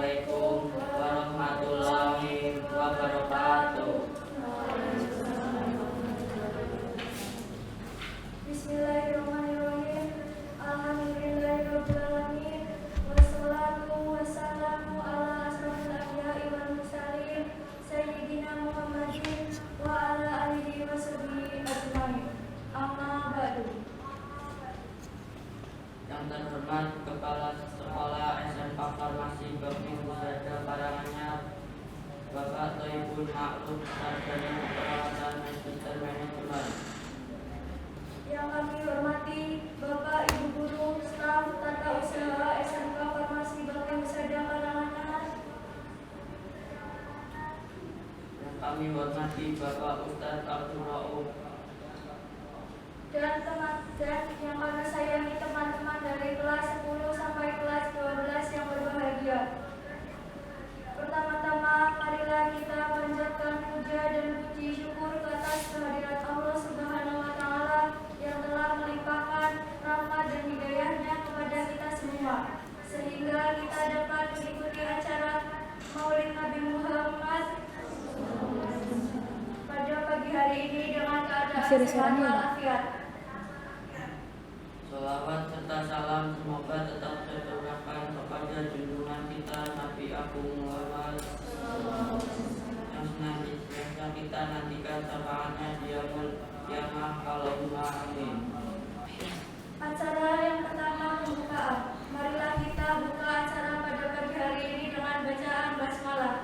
Assalamualaikum warahmatullahi wabarakatuh. Bismillahirrahmanirrahim. Alhamdulillahirabbil alamin. Wassalatu wassalamu ala asrofil anbiya'i wal mursalin sayyidina Muhammadin wa ala alihi washabihi ajmain. Amma ba'du. Yang terhormat Kepala Sekolah SMK Farmasi Bakti Pusada Karanganyar, Bapak Thaibul Ma'ruf, Sarjana Keperawatan Magister Manajemen. Yang kami hormati Bapak Ibu Guru, staf tata usaha SMK Farmasi Bakti Pusada Karanganyar. Yang kami hormati Bapak Ustadz Abdul Rauf. Dan yang kami sayangi teman-teman dari kelas 10 sampai kelas 12 yang berbahagia. Pertama-tama, marilah kita panjatkan puja dan puji syukur ke atas kehadirat Allah Subhanahu wa Ta'ala yang telah melimpahkan rahmat dan hidayahnya kepada kita semua, sehingga kita dapat mengikuti acara Maulid Nabi Muhammad pada pagi hari ini dengan keadaan sehat walafiat. Salawat serta salam semoga tetap tercurahkan kepada junjungan kita Nabi Agung Muhammad yang senantiasa kita nantikan syafaatnya di yaumul qiyamah. Allahumma amin. Acara yang pertama, pembukaan. Marilah kita buka acara pada pagi hari ini dengan bacaan basmalah.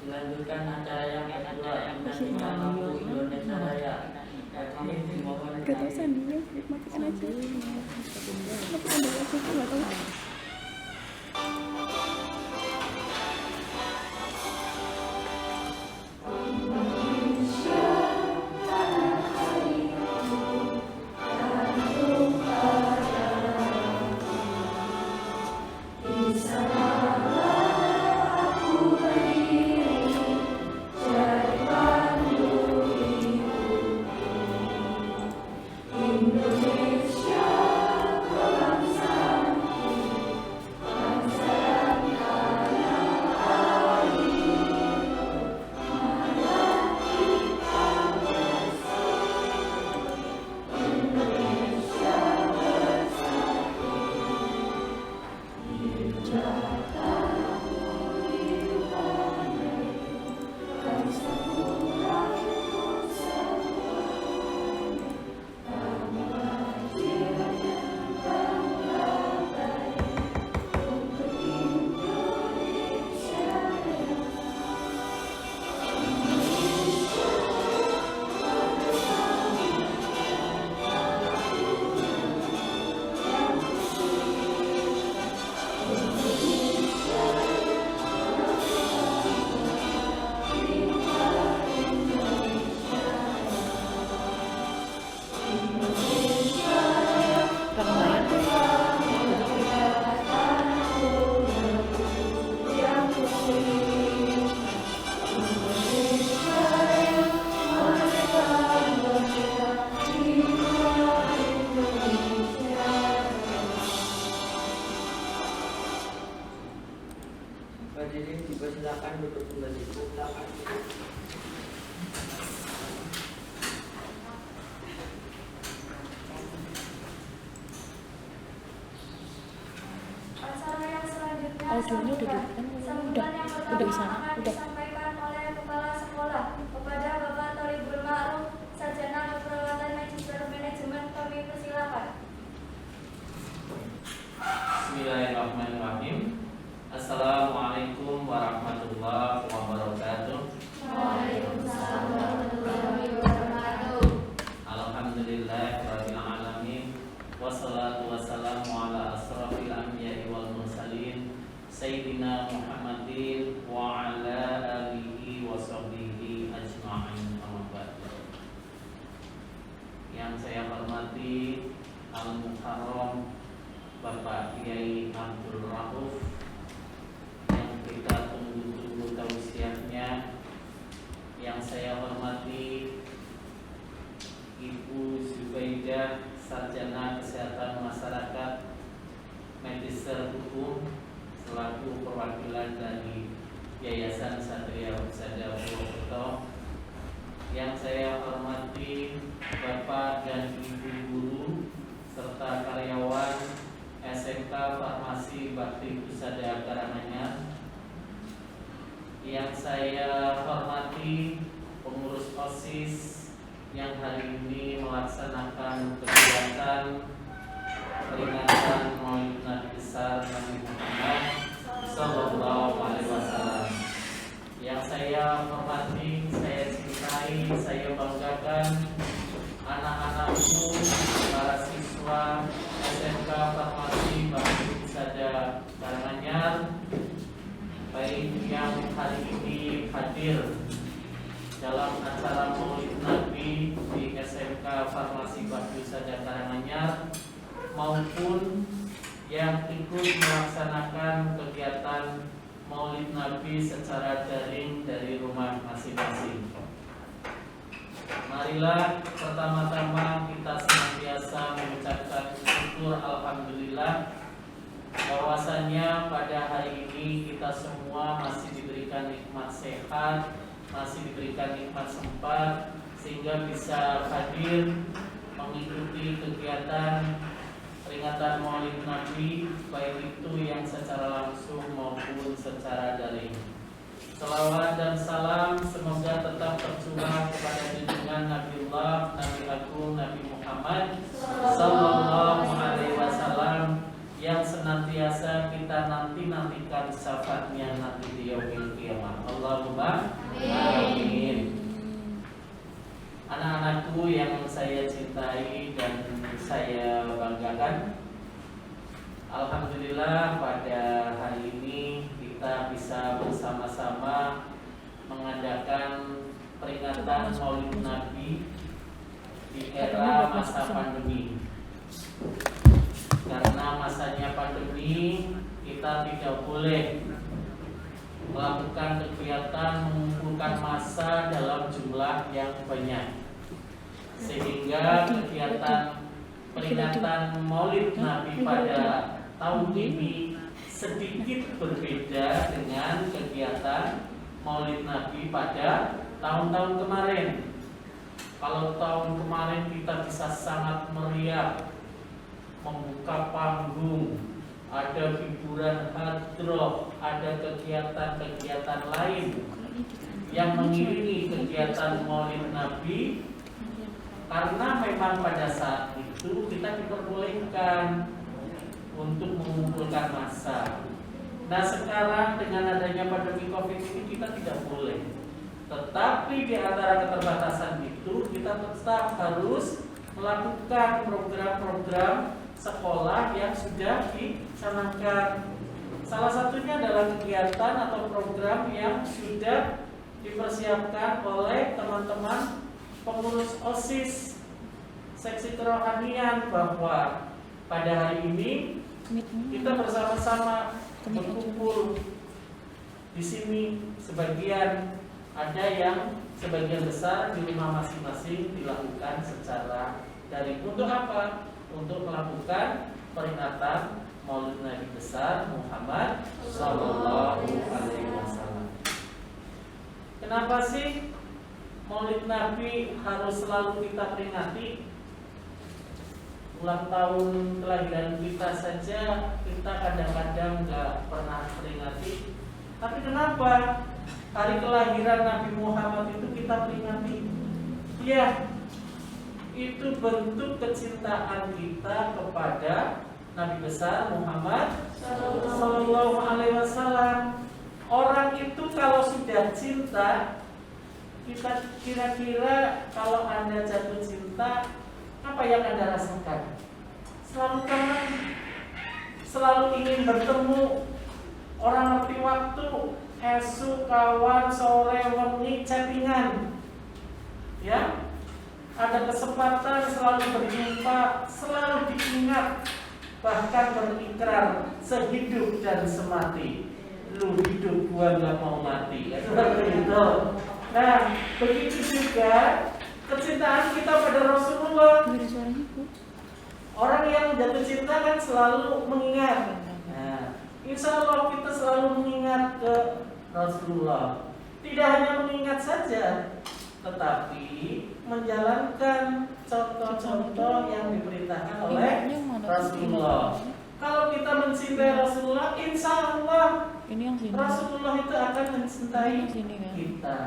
Dilanjutkan acara yang kedua, menyanyikan lagu Indonesia Raya. Kami dimohon Gak tau sandinya, matikan aja. Matikan dulu aja, aku gak tau. Hadirin dipersilakan duduk kembali. Acara yang selanjutnya, Audionya udah di sambutan yang pertama udah di sana, akan udah. disampaikan oleh Kepala Sekolah kepada Bapak Thaibul Ma'ruf, Sarjana Keperawatan Magister Manajemen. Kami persilakan. Bismillahirrahmanirrahim. Assalamualaikum warahmatullahi wabarakatuh. Waalaikumsalam warahmatullahi wabarakatuh. Alhamdulillahirabbil alamin. Wassalatu wassalamu ala asrofil anbiya'i wal mursalin Sayyidina Muhammadin wa ala alihi wa sahbihi ajma'in. Amma ba'du. Yang saya hormati Al-Mukarram Bapak Kiai Abdul Rauf, yang kita tunggu-tunggu tausiahnya. Yang saya hormati Ibu Zubaidah Wida, Sarjana Kesehatan Masyarakat Magister Hukum selaku perwakilan dari Yayasan Satria Husada Purwokerto. Yang saya hormati Bapak dan Ibu guru serta karyawan SMK Farmasi Bakti Husada Karanganyar. Yang saya hormati pengurus OSIS yang hari ini melaksanakan kegiatan peringatan Maulid Nabi besar Nabi Muhammad Sallallahu Alaihi Wasallam. Yang saya hormati, saya cintai, saya banggakan anak-anakku, para siswa SMK Farmasi Bakti Husada Karanganyar, baik yang hari ini hadir dalam acara Maulid Nabi di SMK Farmasi Bakti Husada Karanganyar maupun yang ikut melaksanakan kegiatan Maulid Nabi secara daring dari rumah masing-masing. Marilah pertama-tama kita senantiasa mengucapkan syukur alhamdulillah bahwasanya pada hari ini kita semua masih diberikan nikmat sehat, masih diberikan nikmat sempat sehingga bisa hadir mengikuti kegiatan peringatan Maulid Nabi, baik itu yang secara langsung maupun secara daring. Salawat dan salam semoga tetap tercurah kepada junjungan Nabiullah Nabi Agung Nabi Muhammad Sallallahu Alaihi Wasallam yang senantiasa kita nantikan syafaatnya nanti di yaumil qiyamah. Allahumma amin. Anak-anakku yang saya cintai dan saya banggakan, alhamdulillah pada hari ini kita bisa bersama-sama mengadakan peringatan Maulid Nabi di era masa pandemi. Karena masanya pandemi, kita tidak boleh melakukan kegiatan mengumpulkan massa dalam jumlah yang banyak, sehingga kegiatan peringatan Maulid Nabi pada tahun ini sedikit berbeda dengan kegiatan Maulid Nabi pada tahun-tahun kemarin. Kalau tahun kemarin kita bisa sangat meriah, membuka panggung, ada hiburan hadroh, ada kegiatan-kegiatan lain yang mengiringi kegiatan Maulid Nabi, karena memang pada saat itu kita diperbolehkan untuk mengumpulkan massa. Nah sekarang dengan adanya pandemi Covid ini kita tidak boleh. Tetapi di antara keterbatasan itu kita tetap harus melakukan program-program sekolah yang sudah dicanangkan. Salah satunya adalah kegiatan atau program yang sudah dipersiapkan oleh teman-teman pengurus OSIS seksi kerohanian, bahwa pada hari ini kita bersama-sama berkumpul di sini. Sebagian besar di rumah masing-masing dilakukan secara daring. Untuk apa? Untuk melakukan peringatan Maulid Nabi besar Muhammad Sallallahu Alaihi Wasallam. Kenapa sih Maulid Nabi harus selalu kita peringati? Ulang tahun kelahiran kita saja kita kadang-kadang nggak pernah peringati. Tapi kenapa hari kelahiran Nabi Muhammad itu kita peringati? Ya, itu bentuk kecintaan kita kepada Nabi besar Muhammad Sallallahu Alaihi Wasallam. Orang itu kalau sudah cinta, kita kira-kira kalau Anda jatuh cinta, apa yang Anda rasakan? Selalu kangen, selalu ingin bertemu. Orang ngerti waktu, esok, kawan, sore, wengi, chattingan. Ya, ada kesempatan selalu berjumpa, selalu diingat, bahkan berikrar sehidup dan semati. Lu hidup, gua gak mau mati. Seperti itu. Nah, begitu juga kecintaan kita pada Rasulullah. Nggak ada suaranya, Bu. Orang yang jatuh cinta kan selalu mengingat. Nah, insya Allah kita selalu mengingat ke Rasulullah. Tidak hanya mengingat saja, tetapi menjalankan contoh-contoh yang diperintahkan oleh Rasulullah. Kalau kita mencintai Rasulullah, insya Allah Ini yang sini. Rasulullah itu akan mencintai Sini kan. kita.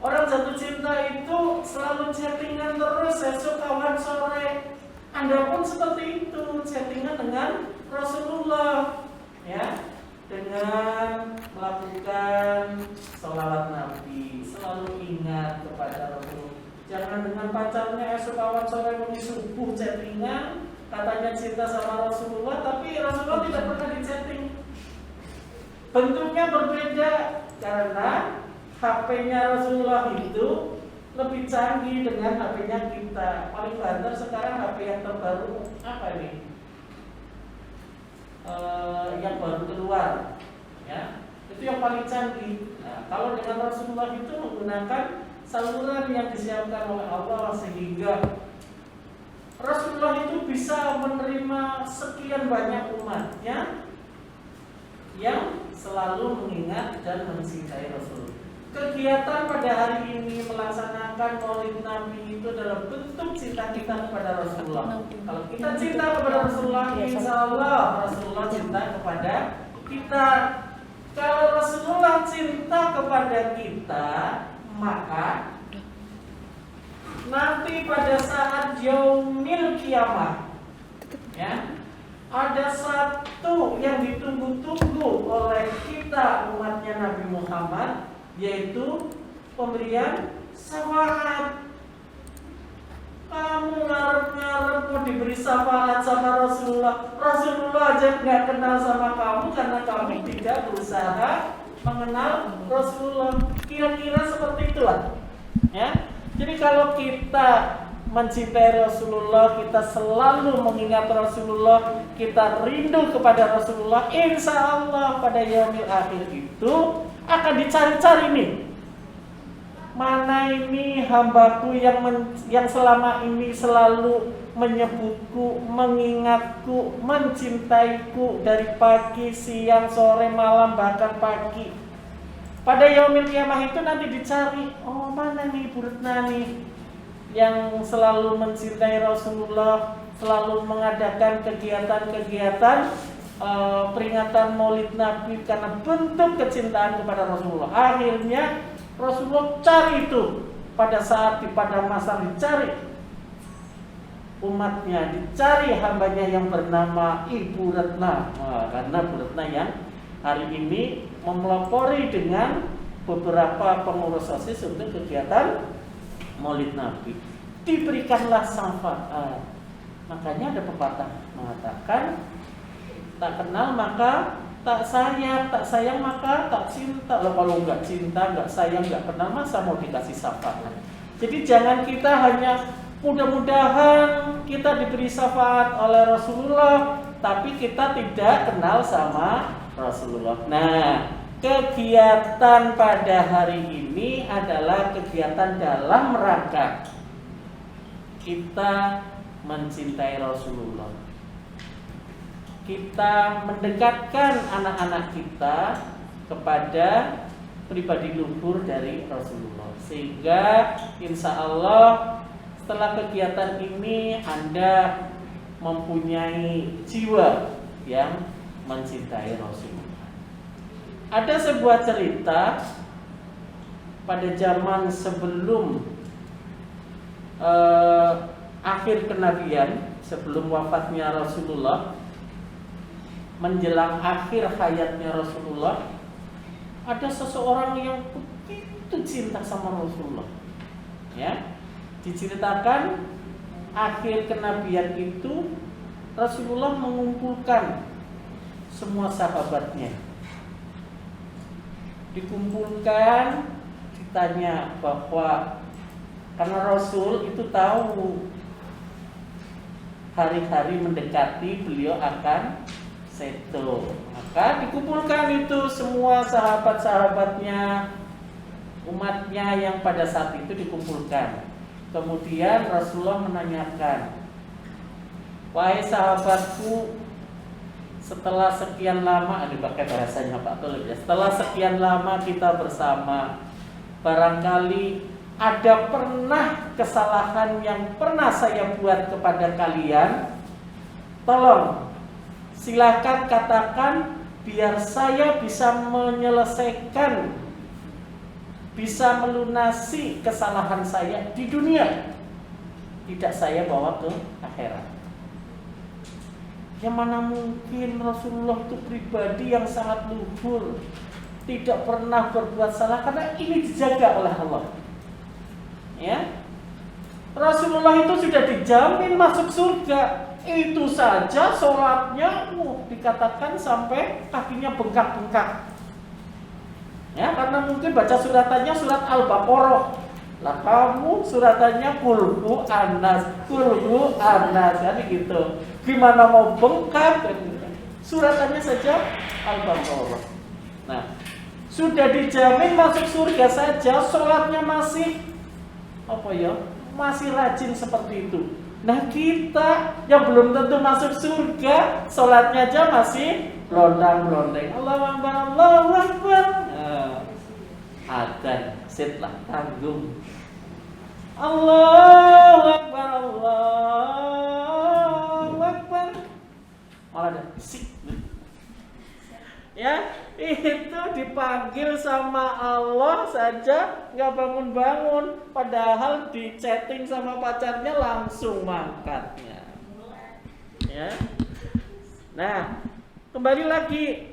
Orang jatuh cinta itu selalu chattingan terus, esok kawan sore. Anda pun seperti itu, chattingan dengan Rasulullah, ya, dengan melakukan sholawat Nabi, selalu ingat kepada Rasulullah. Jangan dengan pacarnya esok kawan sore mau subuh chattingan, katanya cinta sama Rasulullah, tapi Rasulullah tidak pernah di-chatting. Bentuknya berbeda karena HP-nya Rasulullah itu lebih canggih dengan HP-nya kita. Paling banter sekarang HP yang terbaru apa ini? Yang baru keluar, ya, itu yang paling canggih. Nah, kalau dengan Rasulullah itu menggunakan saluran yang disiapkan oleh Allah sehingga Rasulullah itu bisa menerima sekian banyak umatnya yang selalu mengingat dan mencintai Rasul. Kegiatan pada hari ini melaksanakan Maulid Nabi itu adalah bentuk cinta kita kepada Rasulullah. Kalau kita cinta kepada Rasulullah, insya Allah Rasulullah cinta kepada kita. Kalau Rasulullah cinta kepada kita, maka nanti pada saat yaumil kiamah, ya, ada satu yang ditunggu-tunggu oleh kita umatnya Nabi Muhammad, yaitu pemberian syafaat. Kamu ngarep-ngarep mau diberi syafaat sama Rasulullah. Rasulullah aja nggak kenal sama kamu karena kamu tidak berusaha mengenal Rasulullah. Kira-kira seperti itulah, ya. Jadi kalau kita mencintai Rasulullah, kita selalu mengingat Rasulullah, kita rindu kepada Rasulullah, insya Allah pada yaumil akhir itu akan dicari-cari nih, mana ini hambaku yang selama ini selalu menyebutku, mengingatku, mencintaiku dari pagi, siang, sore, malam, bahkan pagi. Pada yaumil kiamah itu nanti dicari, oh mana nih Bu Retna nih yang selalu mencintai Rasulullah, selalu mengadakan kegiatan-kegiatan peringatan Maulid Nabi karena bentuk kecintaan kepada Rasulullah. Akhirnya Rasulullah cari itu pada saat di padang mahsyar, dicari umatnya, dicari hambanya yang bernama Ibu Retna. Karena Bu Retna yang hari ini memelopori dengan beberapa pengurus OSIS untuk kegiatan Maulid Nabi, diberikanlah syafaat. Makanya ada pepatah mengatakan, tak kenal maka tak sayang maka tak cinta. Loh, kalau nggak cinta, nggak sayang, nggak kenal, masa mau dikasih syafaat? Jadi jangan kita hanya mudah-mudahan kita diberi syafaat oleh Rasulullah, tapi kita tidak kenal sama Rasulullah. Nah, kegiatan pada hari ini adalah kegiatan dalam rangka kita mencintai Rasulullah. Kita mendekatkan anak-anak kita kepada pribadi luhur dari Rasulullah, sehingga insya Allah setelah kegiatan ini Anda mempunyai jiwa yang mencintai Rasulullah. Ada sebuah cerita pada zaman sebelum akhir kenabian, sebelum wafatnya Rasulullah, menjelang akhir hayatnya Rasulullah, ada seseorang yang begitu cinta sama Rasulullah. Ya, diceritakan akhir kenabian itu Rasulullah mengumpulkan semua sahabatnya. Dikumpulkan, ditanya bahwa karena Rasul itu tahu hari-hari mendekati beliau akan seto, maka dikumpulkan itu semua sahabat-sahabatnya, umatnya yang pada saat itu dikumpulkan. Kemudian Rasulullah menanyakan, wahai sahabatku, setelah sekian lama, ini pakai bahasanya Pak Tulip ya, setelah sekian lama kita bersama, barangkali ada pernah kesalahan yang pernah saya buat kepada kalian, tolong silakan katakan biar saya bisa menyelesaikan, bisa melunasi kesalahan saya di dunia, tidak saya bawa ke akhirat. Yang mana mungkin Rasulullah itu pribadi yang sangat luhur, tidak pernah berbuat salah, karena ini dijaga oleh Allah. Ya, Rasulullah itu sudah dijamin masuk surga. Itu saja sholatnya dikatakan sampai kakinya bengkak-bengkak. Ya, karena mungkin baca suratannya surat Al-Baqarah. Lah kamu suratannya kulhu anas kan gitu. Gimana mau bengkak? Suratannya saja Al-Baqarah. Nah, sudah dijamin masuk surga saja, sholatnya masih masih rajin seperti itu. Nah, kita yang belum tentu masuk surga, sholatnya aja masih blondang-blondeng. Allahu Akbar, Allahu Akbar. Adzan, setelah tanggung. Allahu Akbar, Allahu Akbar. Malah ada sik. Ya, itu dipanggil sama Allah saja nggak bangun-bangun, padahal di chatting sama pacarnya langsung mangkatnya. Ya. Nah, kembali lagi,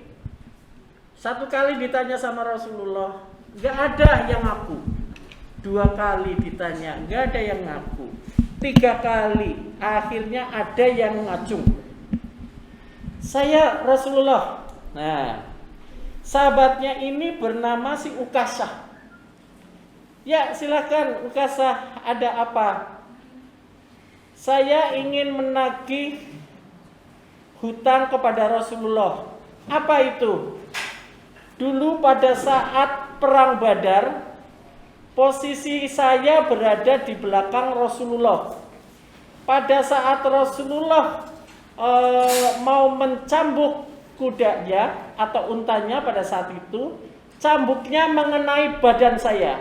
satu kali ditanya sama Rasulullah, nggak ada yang ngaku. 2 kali ditanya, nggak ada yang ngaku. 3 kali, akhirnya ada yang ngacung. Saya Rasulullah. Nah, sahabatnya ini bernama si Ukasah. Ya, silakan Ukasah, ada apa? Saya ingin menagih hutang kepada Rasulullah. Apa itu? Dulu pada saat perang Badar, posisi saya berada di belakang Rasulullah. Pada saat Rasulullah mau mencambuk kudanya atau untanya pada saat itu, cambuknya mengenai badan saya.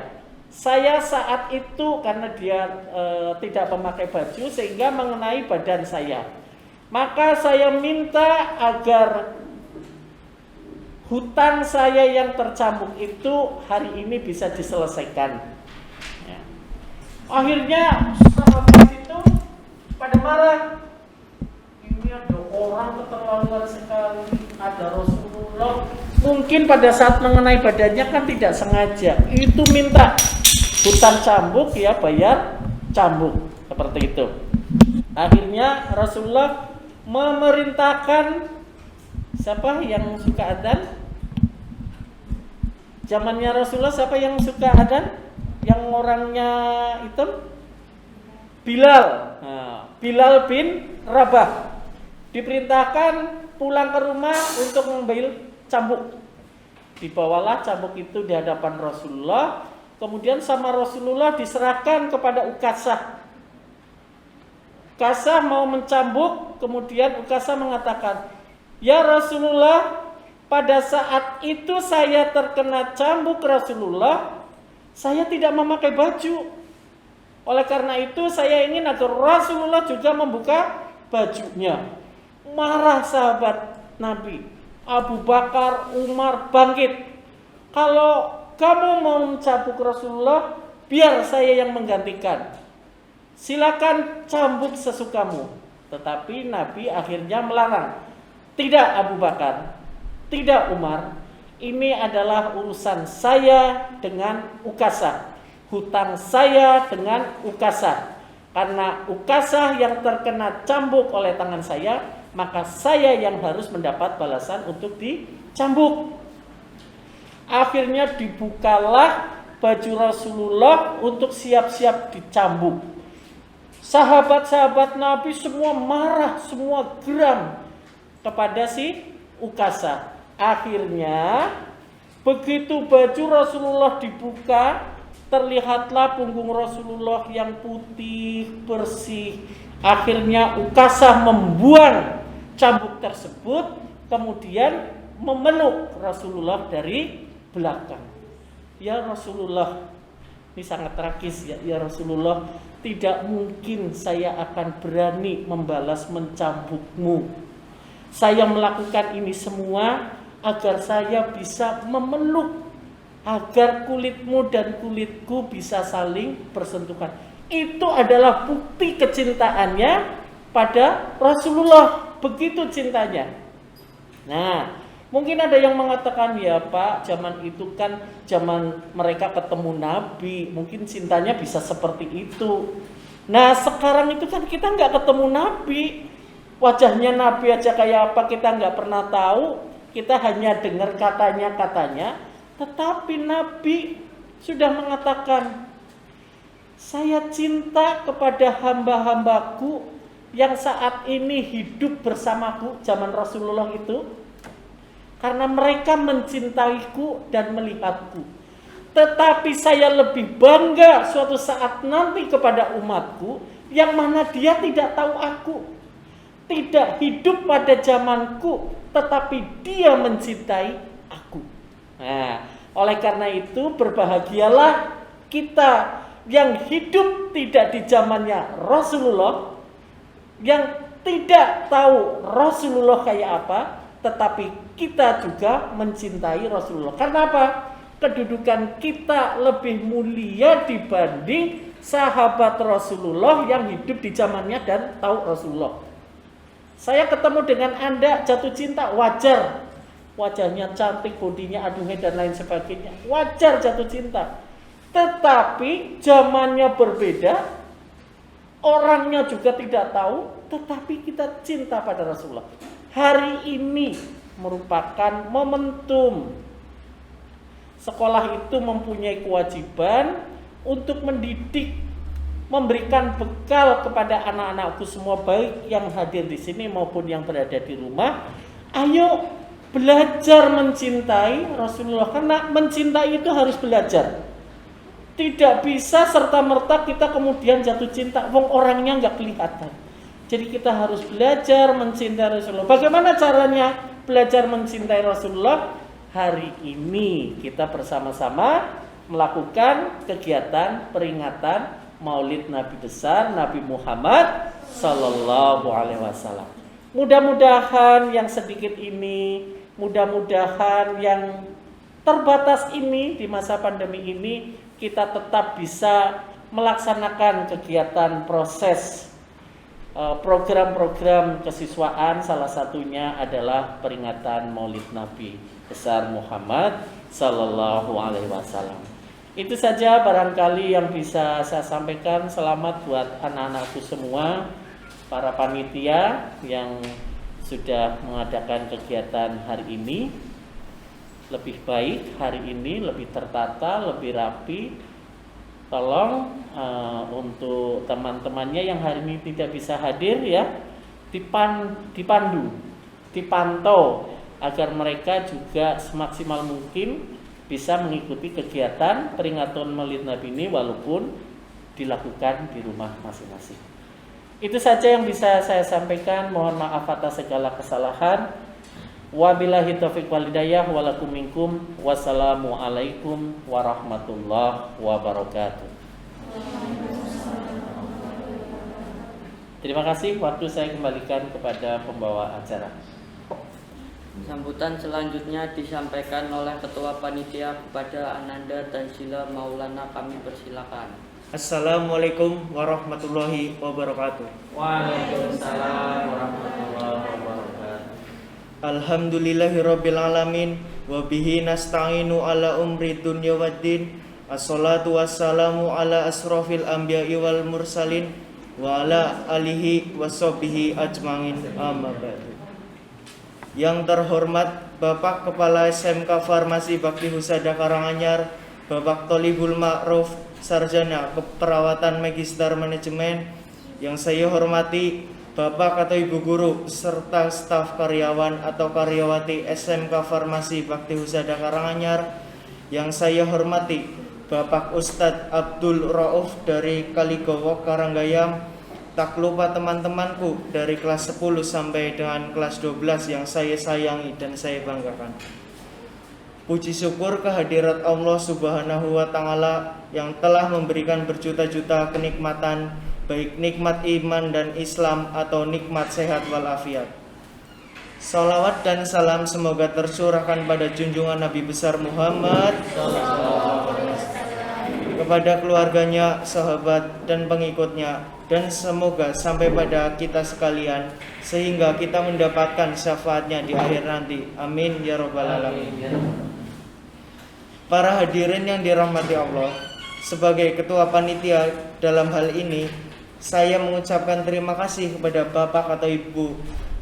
Saya saat itu karena dia tidak memakai baju sehingga mengenai badan saya. Maka saya minta agar hutang saya yang tercambuk itu hari ini bisa diselesaikan. Ya. Akhirnya sahabat itu pada marah. Ini ada orang keterlaluan sekali, ada Rasulullah. Mungkin pada saat mengenai badannya kan tidak sengaja. Itu minta hutang cambuk, ya bayar cambuk, seperti itu. Akhirnya Rasulullah memerintahkan, siapa yang suka adzan? Zamannya Rasulullah siapa yang suka adzan? Yang orangnya hitam? Bilal. Nah, Bilal bin Rabah diperintahkan pulang ke rumah untuk mengambil cambuk. Dibawalah cambuk itu di hadapan Rasulullah. Kemudian sama Rasulullah diserahkan kepada Ukasah. Ukasah mau mencambuk, kemudian Ukasah mengatakan, "Ya Rasulullah, pada saat itu saya terkena cambuk Rasulullah, saya tidak memakai baju. Oleh karena itu saya ingin agar Rasulullah juga membuka bajunya." Marah sahabat Nabi. Abu Bakar, Umar bangkit. "Kalau kamu mau mencambuk Rasulullah, biar saya yang menggantikan. Silakan cambuk sesukamu." Tetapi Nabi akhirnya melarang. "Tidak Abu Bakar, tidak Umar, ini adalah urusan saya dengan Ukasah, hutang saya dengan Ukasah. Karena Ukasah yang terkena cambuk oleh tangan saya, maka saya yang harus mendapat balasan untuk dicambuk." Akhirnya dibukalah baju Rasulullah untuk siap-siap dicambuk. Sahabat-sahabat Nabi semua marah, semua geram kepada si Ukasah. Akhirnya Begitu baju Rasulullah dibuka, terlihatlah punggung Rasulullah yang putih, bersih. Akhirnya Ukasah membuang cambuk tersebut, kemudian memeluk Rasulullah dari belakang. Ya Rasulullah, ini sangat tragis ya. Ya Rasulullah, tidak mungkin saya akan berani membalas mencambukmu. Saya melakukan ini semua agar saya bisa memeluk, agar kulitmu dan kulitku bisa saling bersentuhan. Itu adalah bukti kecintaannya pada Rasulullah. Begitu cintanya. Nah, mungkin ada yang mengatakan, ya Pak, zaman itu kan zaman mereka ketemu Nabi, mungkin cintanya bisa seperti itu. Nah, sekarang itu kan kita nggak ketemu Nabi, wajahnya Nabi aja kayak apa kita nggak pernah tahu, kita hanya dengar katanya. Tetapi Nabi sudah mengatakan, saya cinta kepada hamba-hambaku yang saat ini hidup bersamaku zaman Rasulullah itu, karena mereka mencintaiku dan melihatku. Tetapi saya lebih bangga suatu saat nanti kepada umatku yang mana dia tidak tahu aku, tidak hidup pada zamanku, tetapi dia mencintai aku. Nah, oleh karena itu berbahagialah kita yang hidup tidak di zamannya Rasulullah, yang tidak tahu Rasulullah kayak apa, tetapi kita juga mencintai Rasulullah. Karena apa? Kedudukan kita lebih mulia dibanding sahabat Rasulullah yang hidup di zamannya dan tahu Rasulullah. Saya ketemu dengan Anda jatuh cinta, wajar. Wajahnya cantik, bodinya aduhai dan lain sebagainya, wajar jatuh cinta. Tetapi zamannya berbeda, orangnya juga tidak tahu, tetapi kita cinta pada Rasulullah. Hari ini merupakan momentum. Sekolah itu mempunyai kewajiban untuk mendidik, memberikan bekal kepada anak-anakku semua, baik yang hadir di sini maupun yang berada di rumah. Ayo belajar mencintai Rasulullah, karena mencintai itu harus belajar. Tidak bisa serta-merta kita kemudian jatuh cinta, wong orangnya nggak kelihatan. Jadi kita harus belajar mencintai Rasulullah. Bagaimana caranya belajar mencintai Rasulullah? Hari ini kita bersama-sama melakukan kegiatan peringatan Maulid Nabi besar Nabi Muhammad Sallallahu Alaihi Wasallam. Mudah-mudahan yang sedikit ini, mudah-mudahan yang terbatas ini di masa pandemi ini, kita tetap bisa melaksanakan kegiatan proses program-program kesiswaan. Salah satunya adalah peringatan Maulid Nabi besar Muhammad Sallallahu Alaihi Wasallam. Itu saja barangkali yang bisa saya sampaikan. Selamat buat anak-anakku semua, para panitia yang sudah mengadakan kegiatan hari ini. Lebih baik hari ini, lebih tertata, lebih rapi. Tolong untuk teman-temannya yang hari ini tidak bisa hadir ya, dipandu, dipantau agar mereka juga semaksimal mungkin bisa mengikuti kegiatan peringatan Maulid Nabi ini walaupun dilakukan di rumah masing-masing. Itu saja yang bisa saya sampaikan. Mohon maaf atas segala kesalahan. Wabillahi taufiq wal hidayah walakum minkum. Wassalamualaikum warahmatullahi wabarakatuh. Terima kasih. Waktu saya kembalikan kepada pembawa acara. Sambutan selanjutnya disampaikan oleh Ketua Panitia kepada Ananda Tanzila Maulana. Kami persilakan. Assalamualaikum warahmatullahi wabarakatuh. Waalaikumsalam warahmatullahi wabarakatuh. Alhamdulillahirabbil alamin wa bihi nasta'inu ala umri dunya waddin. Assalatu wassalamu ala asrofil anbiya'i wal mursalin wa ala alihi washabbihi ajmain, amma ba'du. Yang terhormat Bapak Kepala SMK Farmasi Bakti Husada Karanganyar, Bapak Tholibul Ma'ruf, Sarjana Keperawatan Magister Manajemen. Yang saya hormati Bapak atau Ibu guru serta staf karyawan atau karyawati SMK Farmasi Bakti Husada Karanganyar yang saya hormati, Bapak Ustadz Abdul Rauf dari Kaligowo Karanggayam, tak lupa teman-temanku dari kelas 10 sampai dengan kelas 12 yang saya sayangi dan saya banggakan. Puji syukur kehadirat Allah Subhanahu wa Ta'ala yang telah memberikan berjuta-juta kenikmatan, baik nikmat iman dan Islam atau nikmat sehat walafiat. Salawat dan salam semoga tercurahkan pada junjungan Nabi besar Muhammad kepada keluarganya, sahabat dan pengikutnya, dan semoga sampai pada kita sekalian sehingga kita mendapatkan syafaatnya di akhir nanti. Amin ya rabbal alamin. Para hadirin yang dirahmati Allah, sebagai ketua panitia dalam hal ini, saya mengucapkan terima kasih kepada Bapak atau Ibu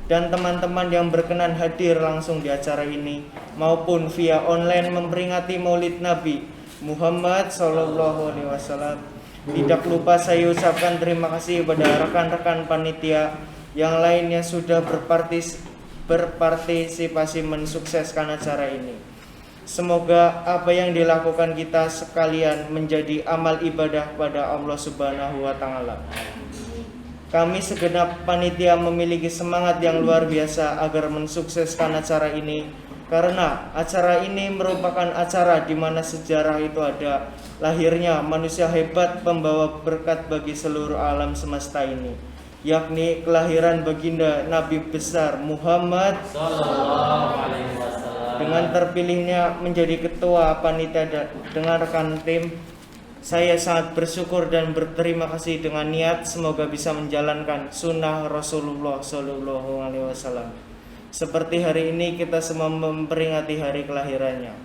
dan teman-teman yang berkenan hadir langsung di acara ini maupun via online memperingati Maulid Nabi Muhammad SAW. Tidak lupa saya ucapkan terima kasih kepada rekan-rekan panitia yang lainnya sudah berpartisipasi mensukseskan acara ini. Semoga apa yang dilakukan kita sekalian menjadi amal ibadah pada Allah Subhanahu wa Ta'ala. Kami segenap panitia memiliki semangat yang luar biasa agar mensukseskan acara ini, karena acara ini merupakan acara di mana sejarah itu ada lahirnya manusia hebat pembawa berkat bagi seluruh alam semesta ini, yakni kelahiran baginda Nabi besar Muhammad SAW. Dengan terpilihnya menjadi ketua panitia dengan rekan tim, saya sangat bersyukur dan berterima kasih dengan niat semoga bisa menjalankan sunnah Rasulullah SAW. Seperti hari ini kita semua memperingati hari kelahirannya.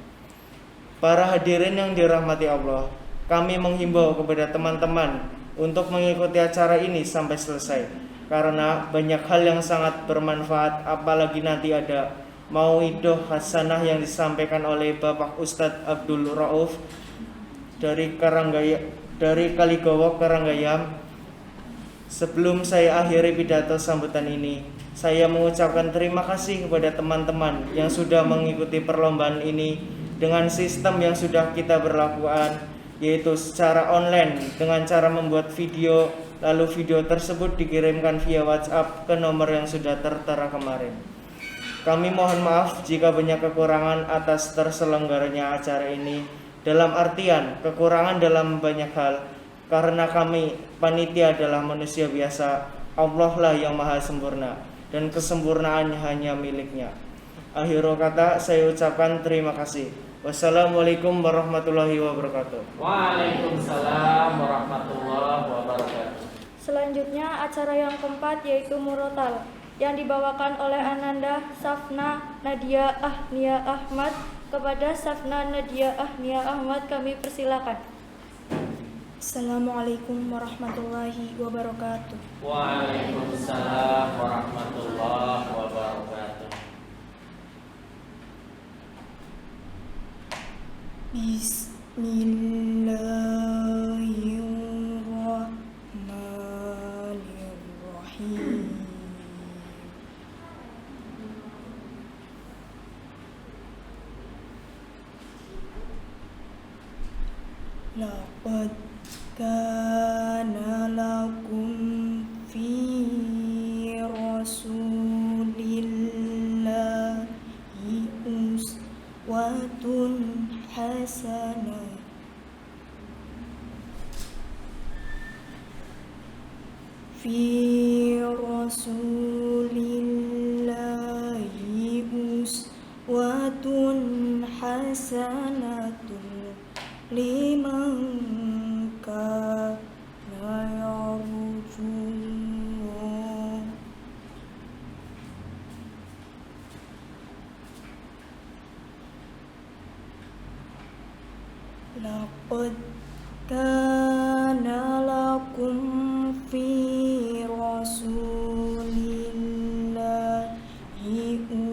Para hadirin yang dirahmati Allah, kami menghimbau kepada teman-teman untuk mengikuti acara ini sampai selesai, karena banyak hal yang sangat bermanfaat, apalagi nanti ada mauidhah hasanah yang disampaikan oleh Bapak Ustadz Abdul Rauf dari Kaligowo Karanggayam. Sebelum saya akhiri pidato sambutan ini, saya mengucapkan terima kasih kepada teman-teman yang sudah mengikuti perlombaan ini dengan sistem yang sudah kita berlakukan, yaitu secara online dengan cara membuat video, lalu video tersebut dikirimkan via WhatsApp ke nomor yang sudah tertera kemarin. Kami mohon maaf jika banyak kekurangan atas terselenggaranya acara ini, dalam artian kekurangan dalam banyak hal, karena kami panitia adalah manusia biasa. Allah lah yang maha sempurna dan kesempurnaan hanya miliknya. Akhirul kata saya ucapkan terima kasih. Wassalamualaikum warahmatullahi wabarakatuh. Waalaikumsalam warahmatullahi wabarakatuh. Selanjutnya acara yang keempat yaitu Murotal yang dibawakan oleh Ananda Safna Nadia Ahnia Ahmad. Kepada Safna Nadia Ahnia Ahmad kami persilakan. Assalamualaikum warahmatullahi wabarakatuh. Waalaikumsalam warahmatullahi wabarakatuh. Bismillahirrahmanirrahim. Laqad kana lakum fi rasulillahi uswatun hasanah. Fi rasulillahi uswatun hasanatun liman kana yarjullah. Laqad kana lakum fi rasulillahi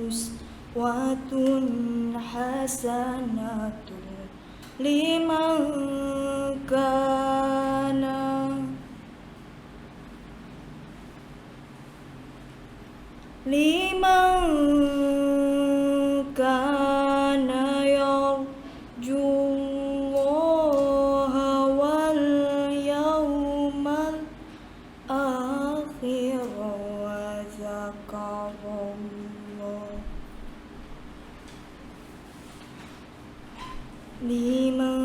uswatun hasanatun liman kana liman kana yarjullaha wal yawmal akhir wa zakarallah liman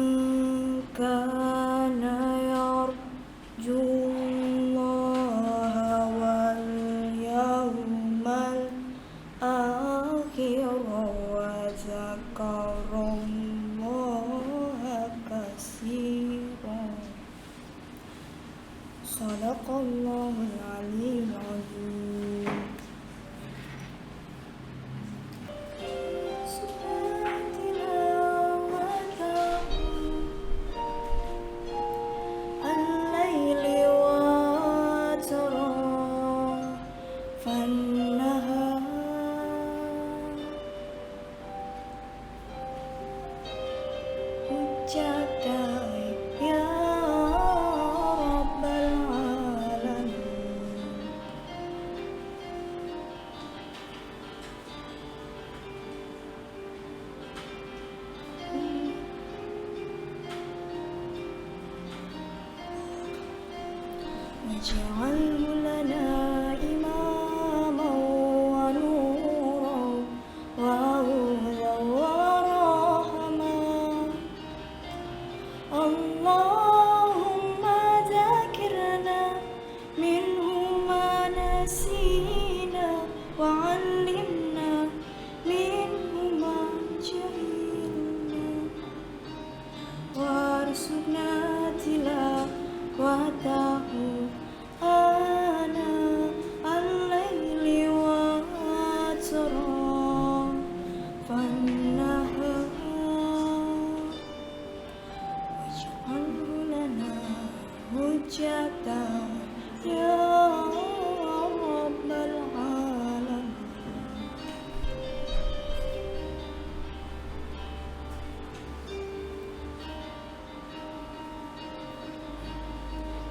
kana yarjullaha wal yawmal akhir wa zakarallaha katsiran. Sadaqallahul aliyyul azim. واجعله لنا إماما ونورا وهدى ورحمة اللهم ذكرنا منه ما نسينا وعلمنا منه ما جهلنا وارزقنا تلاوته آناء الليل وأطراف النهار واجعله لنا حجة يا رب العالمين.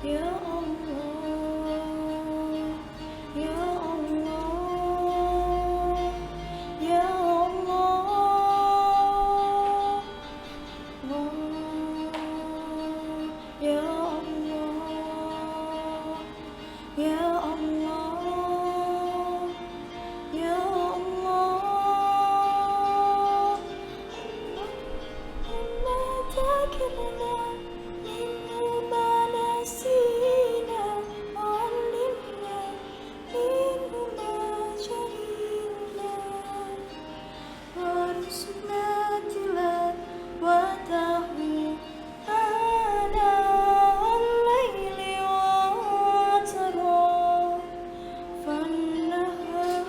Ya Allah, Ya Allah, Ya Allah, Ya Allah, Ya Allah, Ya Allah, Allah takirna minhu ma nasina وعلمنا منه ما جهلنا وارزقنا تلاوته آناء الليل وأطراف النهار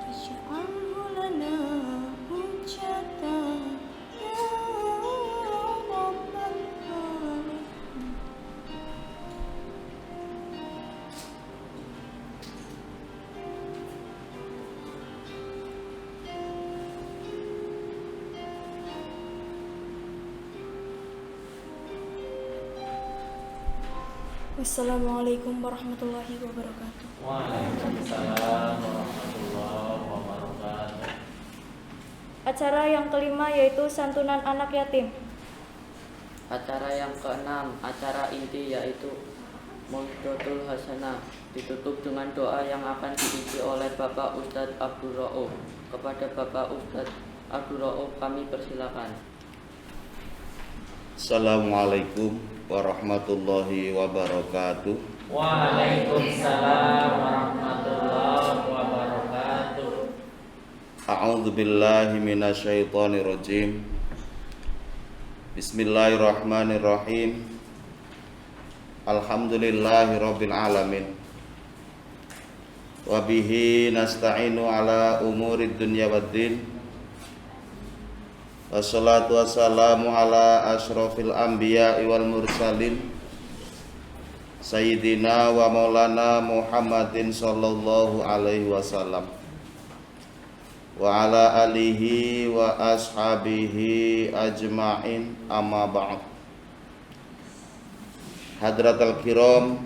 واجعله لنا حجة يا رب العالمين. Wassalamualaikum warahmatullahi wabarakatuh. Waalaikumsalam warahmatullahi wabarakatuh. Acara yang kelima yaitu santunan anak yatim. Acara yang keenam, acara inti yaitu Mau'izatul Hasanah, ditutup dengan doa yang akan diisi oleh Bapak Ustadz Abdul Rauf. Kepada Bapak Ustadz Abdul Rauf kami persilakan. Assalamualaikum warahmatullahi wabarakatuh. Waalaikumsalam warahmatullahi wabarakatuh. A'udzu billahi minasyaitonir rajim. Bismillahirrahmanirrahim. Alhamdulillahirabbil alamin. Wa bihi nasta'inu ala umurid dunya waddin. Wassalatu wassalamu ala asyrafil anbiya'i wal mursalin Sayyidina wa maulana Muhammadin sallallahu alaihi wasallam wa ala alihi wa ashabihi ajma'in amma ba'd. Hadratul kiram,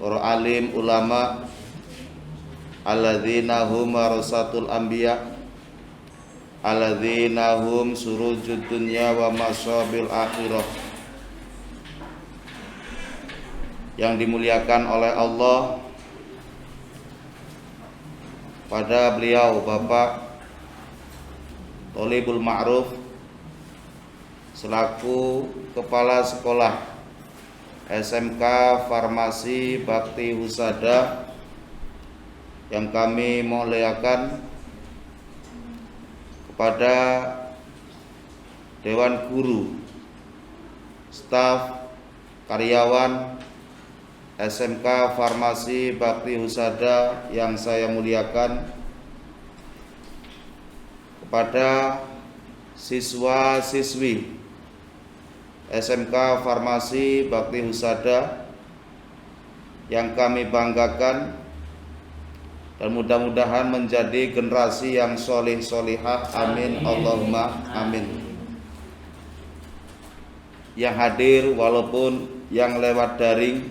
para alim ulama alladzina hum warasatul anbiya alladzina hum surujud dunya wa masabil akhirah, yang dimuliakan oleh Allah pada beliau Bapak Tholibul Ma'ruf selaku Kepala Sekolah SMK Farmasi Bakti Husada yang kami muliakan, kepada Dewan Guru, staf, karyawan SMK Farmasi Bakti Husada yang saya muliakan, kepada siswa-siswi SMK Farmasi Bakti Husada yang kami banggakan, dan mudah-mudahan menjadi generasi yang solih solihah, amin Allahumma amin. Yang hadir walaupun yang lewat daring,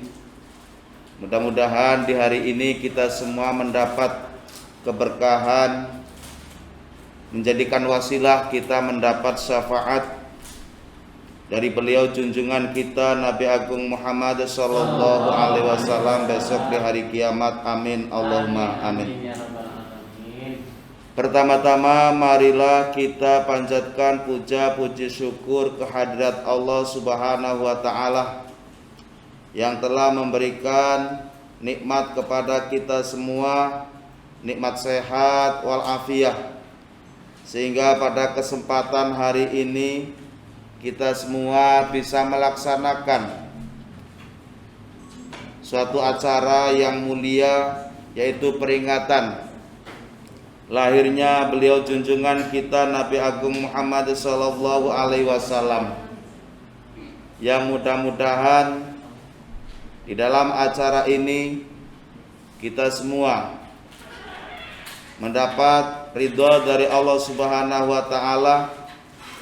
mudah-mudahan di hari ini kita semua mendapat keberkahan, menjadikan wasilah kita mendapat syafaat dari beliau junjungan kita Nabi Agung Muhammad sallallahu alaihi wasallam besok di hari kiamat, amin Allahumma amin. Pertama-tama marilah kita panjatkan puja puji syukur kehadirat Allah Subhanahu wa taala yang telah memberikan nikmat kepada kita semua, nikmat sehat walafiat, sehingga pada kesempatan hari ini kita semua bisa melaksanakan suatu acara yang mulia, yaitu peringatan lahirnya beliau junjungan kita Nabi Agung Muhammad sallallahu alaihi wasallam, yang mudah-mudahan di dalam acara ini kita semua mendapat ridho dari Allah Subhanahu wa taala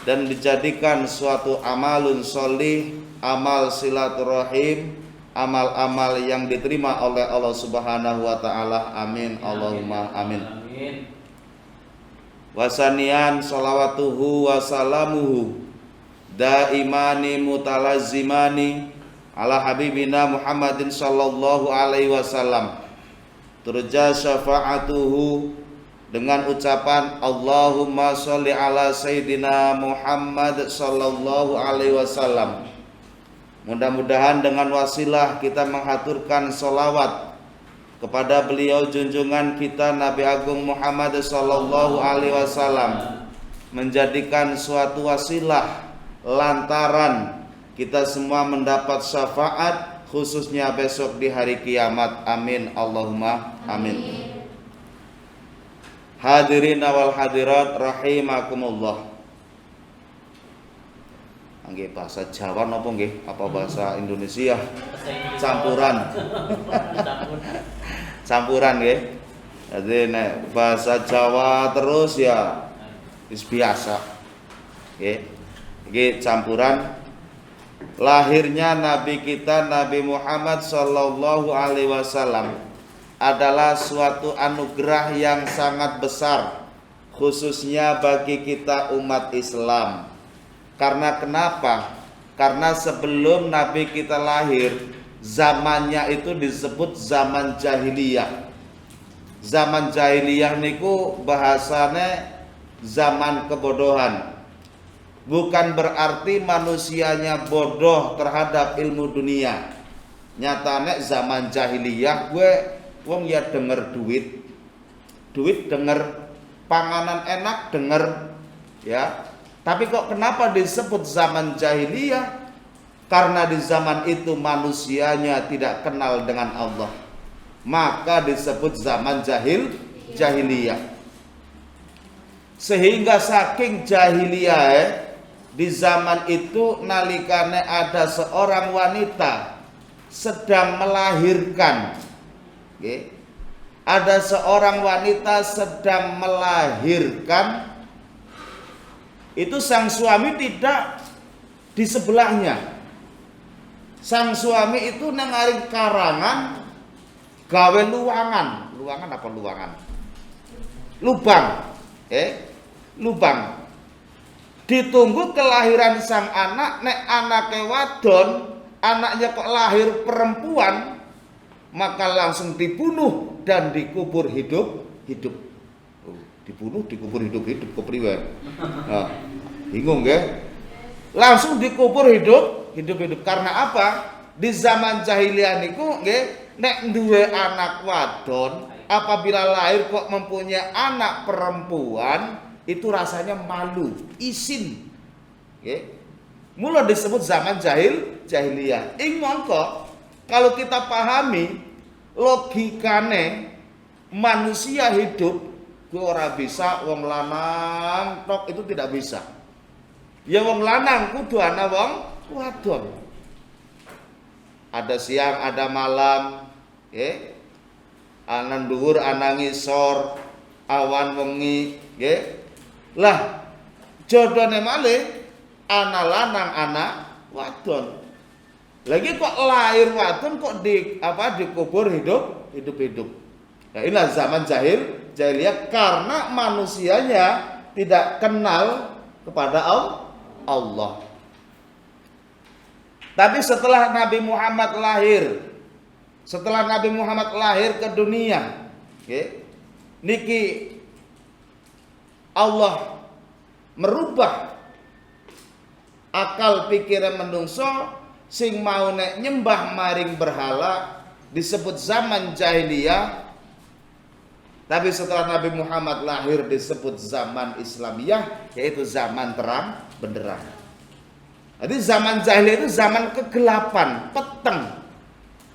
dan dijadikan suatu amalun sholih, amal silaturahim, amal-amal yang diterima oleh Allah Subhanahu wa taala, amin Allahumma amin. Wasanian salawatuhu wa salamuhu daimani mutalazimani ala habibina Muhammadin sallallahu alaihi wasallam, turja syafa'atuhu, dengan ucapan Allahumma sholli ala Sayyidina Muhammad sallallahu alaihi wasallam. Mudah-mudahan dengan wasilah kita menghaturkan sholawat kepada beliau junjungan kita Nabi Agung Muhammad sallallahu alaihi wasallam, menjadikan suatu wasilah lantaran kita semua mendapat syafaat, khususnya besok di hari kiamat, amin Allahumma amin. Hadirin wal hadirat rahimakumullah. Nggih bahasa Jawa napa nggih? Apa bahasa Indonesia? Campuran. Campuran nggih. Jadi nek bahasa Jawa terus ya wis biasa. Nggih. Iki campuran. Lahirnya Nabi kita Nabi Muhammad sallallahu alaihi wasallam adalah suatu anugerah yang sangat besar, khususnya bagi kita umat Islam. Karena kenapa? Karena sebelum Nabi kita lahir, zamannya itu disebut zaman jahiliyah. Zaman jahiliyah niku bahasane zaman kebodohan. Bukan berarti manusianya bodoh terhadap ilmu dunia. Nyatane zaman jahiliyah wong ya denger duit denger panganan enak denger ya. Tapi kok kenapa disebut zaman jahiliyah? Karena di zaman itu manusianya tidak kenal dengan Allah, maka disebut zaman jahiliyah. Sehingga saking jahiliyah di zaman itu nalikane ada seorang wanita sedang melahirkan. Okay. Ada seorang wanita sedang melahirkan, itu sang suami tidak di sebelahnya. Sang suami itu nengaring karangan gawe luangan. Luangan apa luangan? Lubang. Lubang. Ditunggu kelahiran sang anak, nek anake wadon, anaknya kok lahir perempuan, maka langsung dibunuh dan dikubur hidup-hidup. Dibunuh, dikubur hidup-hidup, kepriwe? Nah, bingung ya? Langsung dikubur hidup-hidup. Karena apa? Di zaman jahiliyah niku nggih, nek duwe anak wadon, apabila lahir kok mempunyai anak perempuan, itu rasanya malu, isin. Nggih. Mula disebut zaman jahiliyah. Ing mongko kalau kita pahami logikane manusia hidup, kuwi ora bisa wong lanang tok, itu tidak bisa. Ya wong lanang kudu ana wong wadon. Ada siang, ada malam, nggih. Ana dhuwur, ana ngisor, awan wengi, nggih. Lah jodone malih ana lanang, ana wadon. Lagi kok lahir wadon kok dikubur hidup-hidup. Nah, inilah zaman jahiliyah karena manusianya tidak kenal kepada Allah. Tapi setelah Nabi Muhammad lahir ke dunia, niki Allah merubah akal pikiran menungso sing mau nek nyembah maring berhala disebut zaman jahiliyah. Tapi setelah Nabi Muhammad lahir disebut zaman Islamiyah, yaitu zaman terang benderang. Jadi zaman jahiliyah itu zaman kegelapan, peteng.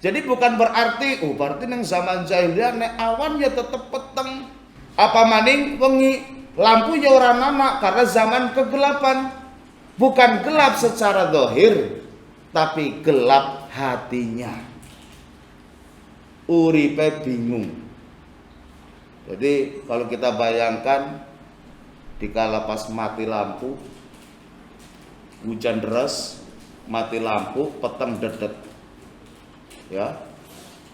Jadi bukan berarti berarti nang zaman jahiliyah nek awan ya tetep peteng, apa maning wengi, lampu ya ora ana karena zaman kegelapan. Bukan gelap secara zahir, tapi gelap hatinya. Uripe bingung. Jadi kalau kita bayangkan dikala pas mati lampu, hujan deras, mati lampu, peteng dedet. Ya.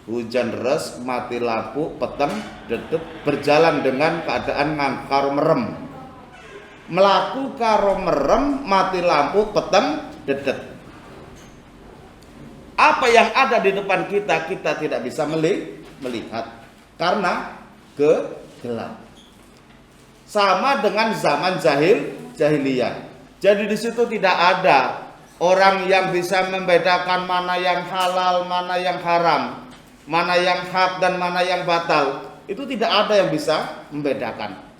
Hujan deras, mati lampu, peteng dedet, berjalan dengan keadaan ngangkar merem. Melaku karo merem, mati lampu, peteng dedet. Apa yang ada di depan kita tidak bisa melihat karena gelap. Sama dengan zaman jahiliyah. Jadi di situ tidak ada orang yang bisa membedakan mana yang halal, mana yang haram, mana yang hak dan mana yang batal. Itu tidak ada yang bisa membedakan.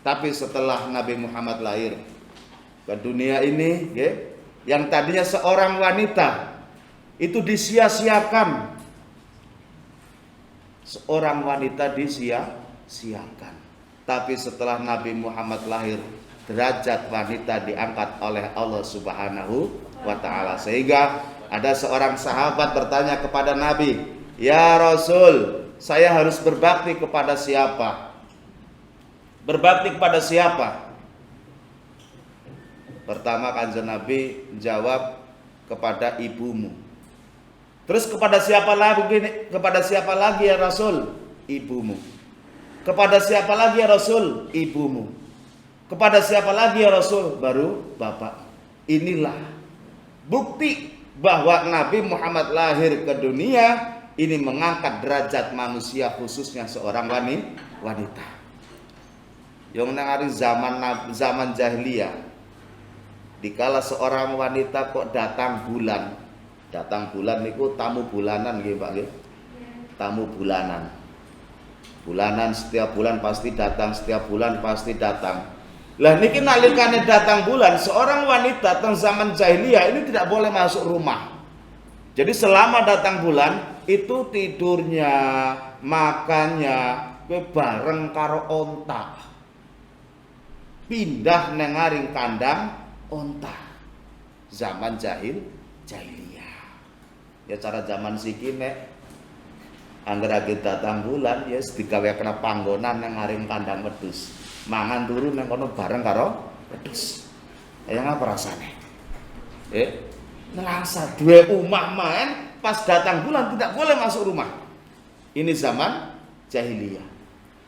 Tapi setelah Nabi Muhammad lahir ke dunia ini, yang tadinya seorang wanita itu disia-siakan. Seorang wanita disia-siakan. Tapi setelah Nabi Muhammad lahir, derajat wanita diangkat oleh Allah Subhanahu wa ta'ala. Sehingga ada seorang sahabat bertanya kepada Nabi, "Ya Rasul, saya harus berbakti kepada siapa?" Berbakti kepada siapa? Pertama Kanjeng Nabi jawab, kepada ibumu. Terus kepada siapa lagi? Kepada siapa lagi ya Rasul? Ibumu. Kepada siapa lagi ya Rasul? Ibumu. Kepada siapa lagi ya Rasul? Baru bapak. Inilah bukti bahwa Nabi Muhammad lahir ke dunia ini mengangkat derajat manusia, khususnya seorang wanita. Yang nang zaman jahiliyah, dikala seorang wanita kok datang bulan niku tamu bulanan nggih Pak nggih. Tamu bulanan. Bulanan setiap bulan pasti datang, setiap bulan pasti datang. Lah niki nalikane datang bulan, seorang wanita teng zaman jahiliyah ini tidak boleh masuk rumah. Jadi selama datang bulan itu tidurnya, makannya bareng karo onta. Pindah nengaring kandang onta. Zaman jahiliyah. Ya cara zaman siki nek angger age datang bulan ya digawe kena panggonan nengaring kandang wedhus. Mangan turu nang kono bareng karo wedhus. Yang apa rasane? Ngerasa dua omah main pas datang bulan tidak boleh masuk rumah. Ini zaman jahiliyah.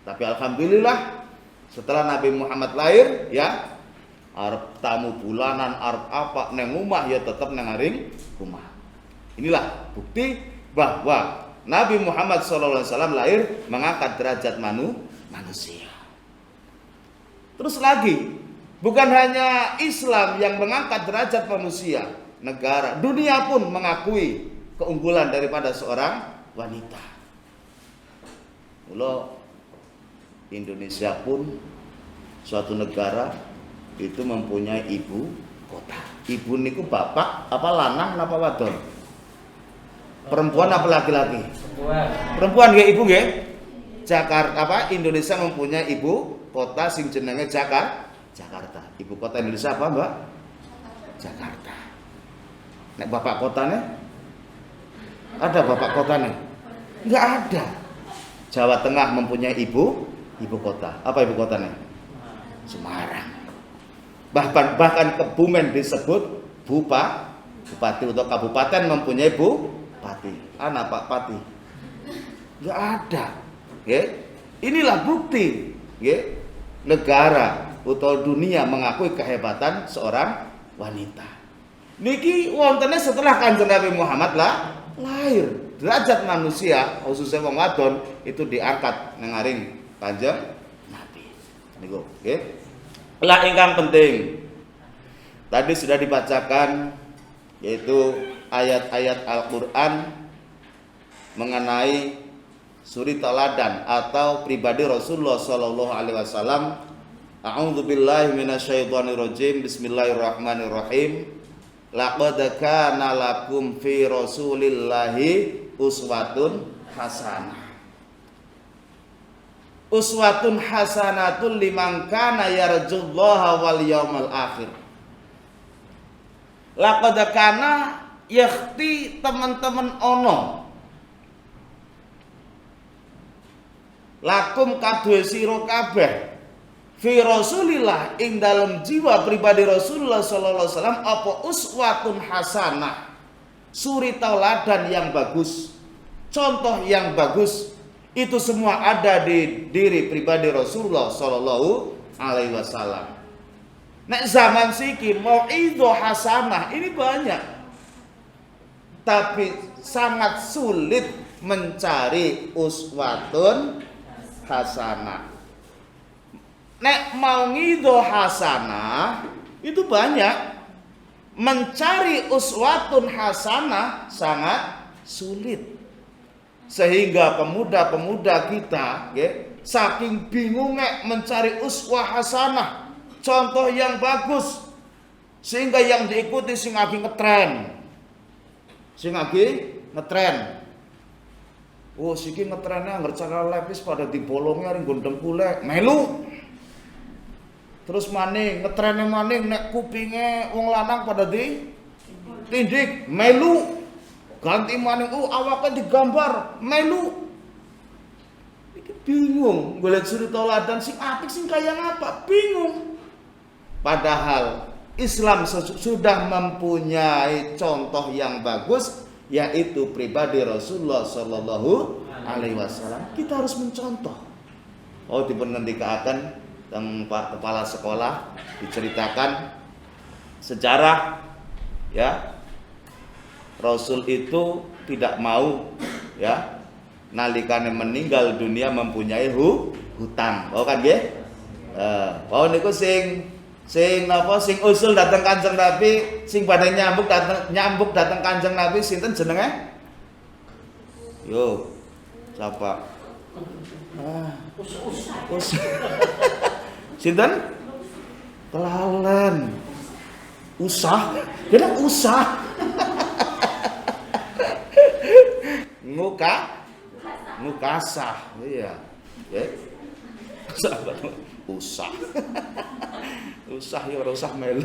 Tapi alhamdulillah setelah Nabi Muhammad lahir ya, arep tamu bulanan, arep apa neng omah ya tetap neng aring omah. Inilah bukti bahwa Nabi Muhammad SAW lahir mengangkat derajat manusia. Terus lagi, bukan hanya Islam yang mengangkat derajat manusia, negara, dunia pun mengakui keunggulan daripada seorang wanita. Mula Indonesia pun suatu negara itu mempunyai ibu kota. Ibu niku bapak apa lanang apa wadon? Perempuan apa laki-laki? Perempuan nggih ibu nggih. Jakarta apa Indonesia mempunyai ibu kota sing jenenge Jakarta. Ibu kota Indonesia apa, Mbak? Jakarta. Nek bapak kotanya? Ada bapak kotanya? Enggak ada. Jawa Tengah mempunyai ibu kota. Apa ibu kotanya? Semarang. Bahkan Kebumen disebut bupati atau kabupaten mempunyai bupati. Anak Pak Pati. Enggak ada. Okay? Inilah bukti, okay? Negara atau dunia mengakui kehebatan seorang wanita. Niki wontene setelah Kanjeng Nabi Muhammad lahir, derajat manusia khususnya wong wadon itu diangkat nang aring Kanjeng Nabi. Niku, nggih. Lah ingkang penting. Tadi sudah dibacakan yaitu ayat-ayat Al-Qur'an mengenai suri tauladan atau pribadi Rasulullah sallallahu alaihi wasallam. A'udzubillahi minasyaitonir rajim. Bismillahirrahmanirrahim. Laqad kana lakum fi Rasulillahi uswatun hasanah. Uswatun hasanatun liman kana yarjullaha wal yaumal akhir. Laqad kana yakhti teman-teman ono lakum kadue sira kabeh fi Rasulillah ing dalam jiwa pribadi Rasulullah sallallahu alaihi wasallam apa uswatun hasanah, suri tauladan yang bagus, contoh yang bagus, itu semua ada di diri pribadi Rasulullah sallallahu alaihi wasallam. Nek zaman siki mauidhah hasanah ini banyak, tapi sangat sulit mencari uswatun hasanah. Nek mau ngidho hasanah itu banyak, mencari uswatun hasanah sangat sulit. Sehingga pemuda-pemuda kita saking bingungnya mencari uswah hasanah, contoh yang bagus, sehingga yang diikuti sing lagi ngetren. Oh, siki ngetrennya ngercara lepis pada dibolongnya ring gondeng kulek, melu. Terus maning ngetrennya maning nek kupinge wong lanang pada di tindik, melu. Ganti maning awaknya digambar, melu. Iki bingung, golek suri tauladan sing apik sing kaya ngapa, bingung. Padahal Islam sudah mempunyai contoh yang bagus, yaitu pribadi Rasulullah sallallahu alaihi wasallam. Kita harus mencontoh. Oh, dipun ngendikaken teng Pak Kepala Sekolah diceritakan sejarah ya. Rasul itu tidak mau ya nalikane meninggal dunia mempunyai hutang. Oh kan nggih? Oh niku sing usul datang Kanjeng Nabi, sing pada nyambuk datang Kanjeng Nabi sinten jenenge? Yo, siapa? Sinten? Kelalen. Usah. Dia usah. Ngukasah. Iya. Ya. Sahabat usah. Usah ya ora usah melu.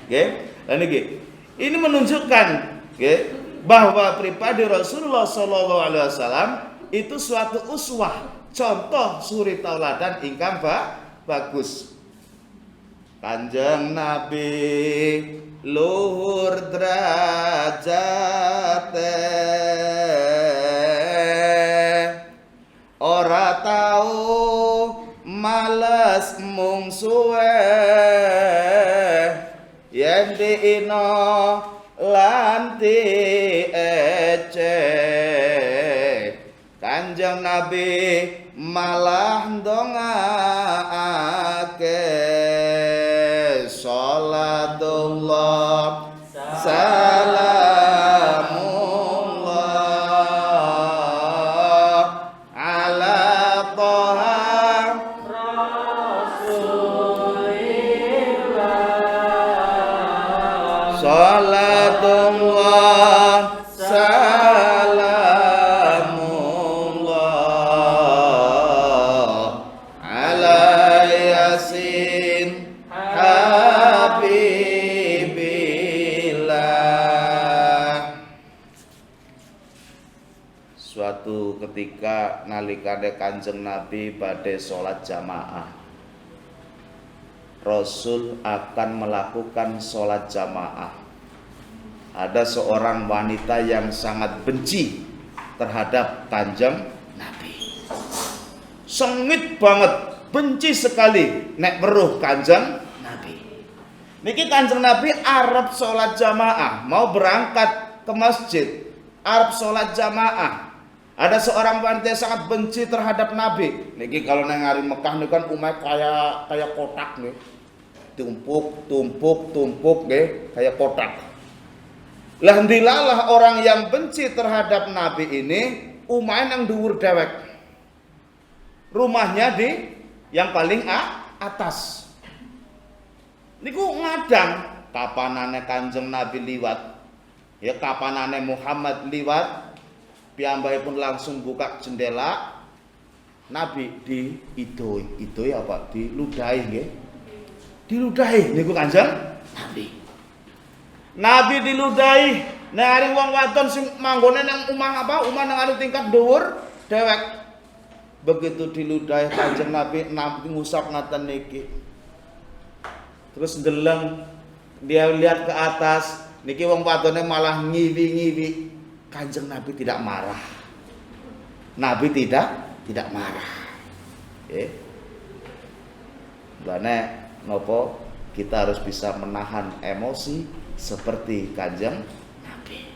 Nggih. Lan iki. Ini menunjukkan nggih bahwa pribadi Rasulullah sallallahu alaihi wasallam itu suatu uswah, contoh suri tauladan ingkang bagus. Kanjeng Nabi luhur derajate ino lanti ece Kanjeng Nabi malah ndongaake sholatullah salamullah ala toha sholatullah salamullah ala yasin habibillah. Suatu ketika nalikane Kanjeng Nabi badhe salat jamaah, Rasul akan melakukan sholat jamaah. Ada seorang wanita yang sangat benci terhadap Kanjeng Nabi. Sengit banget, benci sekali nek weruh Kanjeng Nabi. Niki Kanjeng Nabi arep sholat jamaah, mau berangkat ke masjid, arep sholat jamaah. Ada seorang wanita yang sangat benci terhadap Nabi. Niki kalau nang ngari Mekah niku kan umat kayak kotak nih. Tumpuk nggih, kayak kotak. Lah ndilalah orang yang benci terhadap Nabi ini umahe nang dhuwur dewek. Rumahnya di yang paling atas. Niku ngadang kapanane Kanjeng Nabi liwat. Ya kapanane Muhammad liwat, piyambakipun langsung buka jendela. Nabi diidoi apa? Diludahi nggih. Diludahi niku Kanjeng Nabi. Nabi diludahi nang wong wadon sing manggone nang omah apa? Omah nang anu tingkat dhuwur dewek. Begitu diludahi Kanjeng Nabi ngusap ngaten niki. Terus ndeleng dia lihat ke atas, niki wong wadone malah ngiwi-ngiwi. Kanjeng Nabi tidak marah. Nabi tidak marah. Lane nopo kita harus bisa menahan emosi seperti Kanjeng Nabi.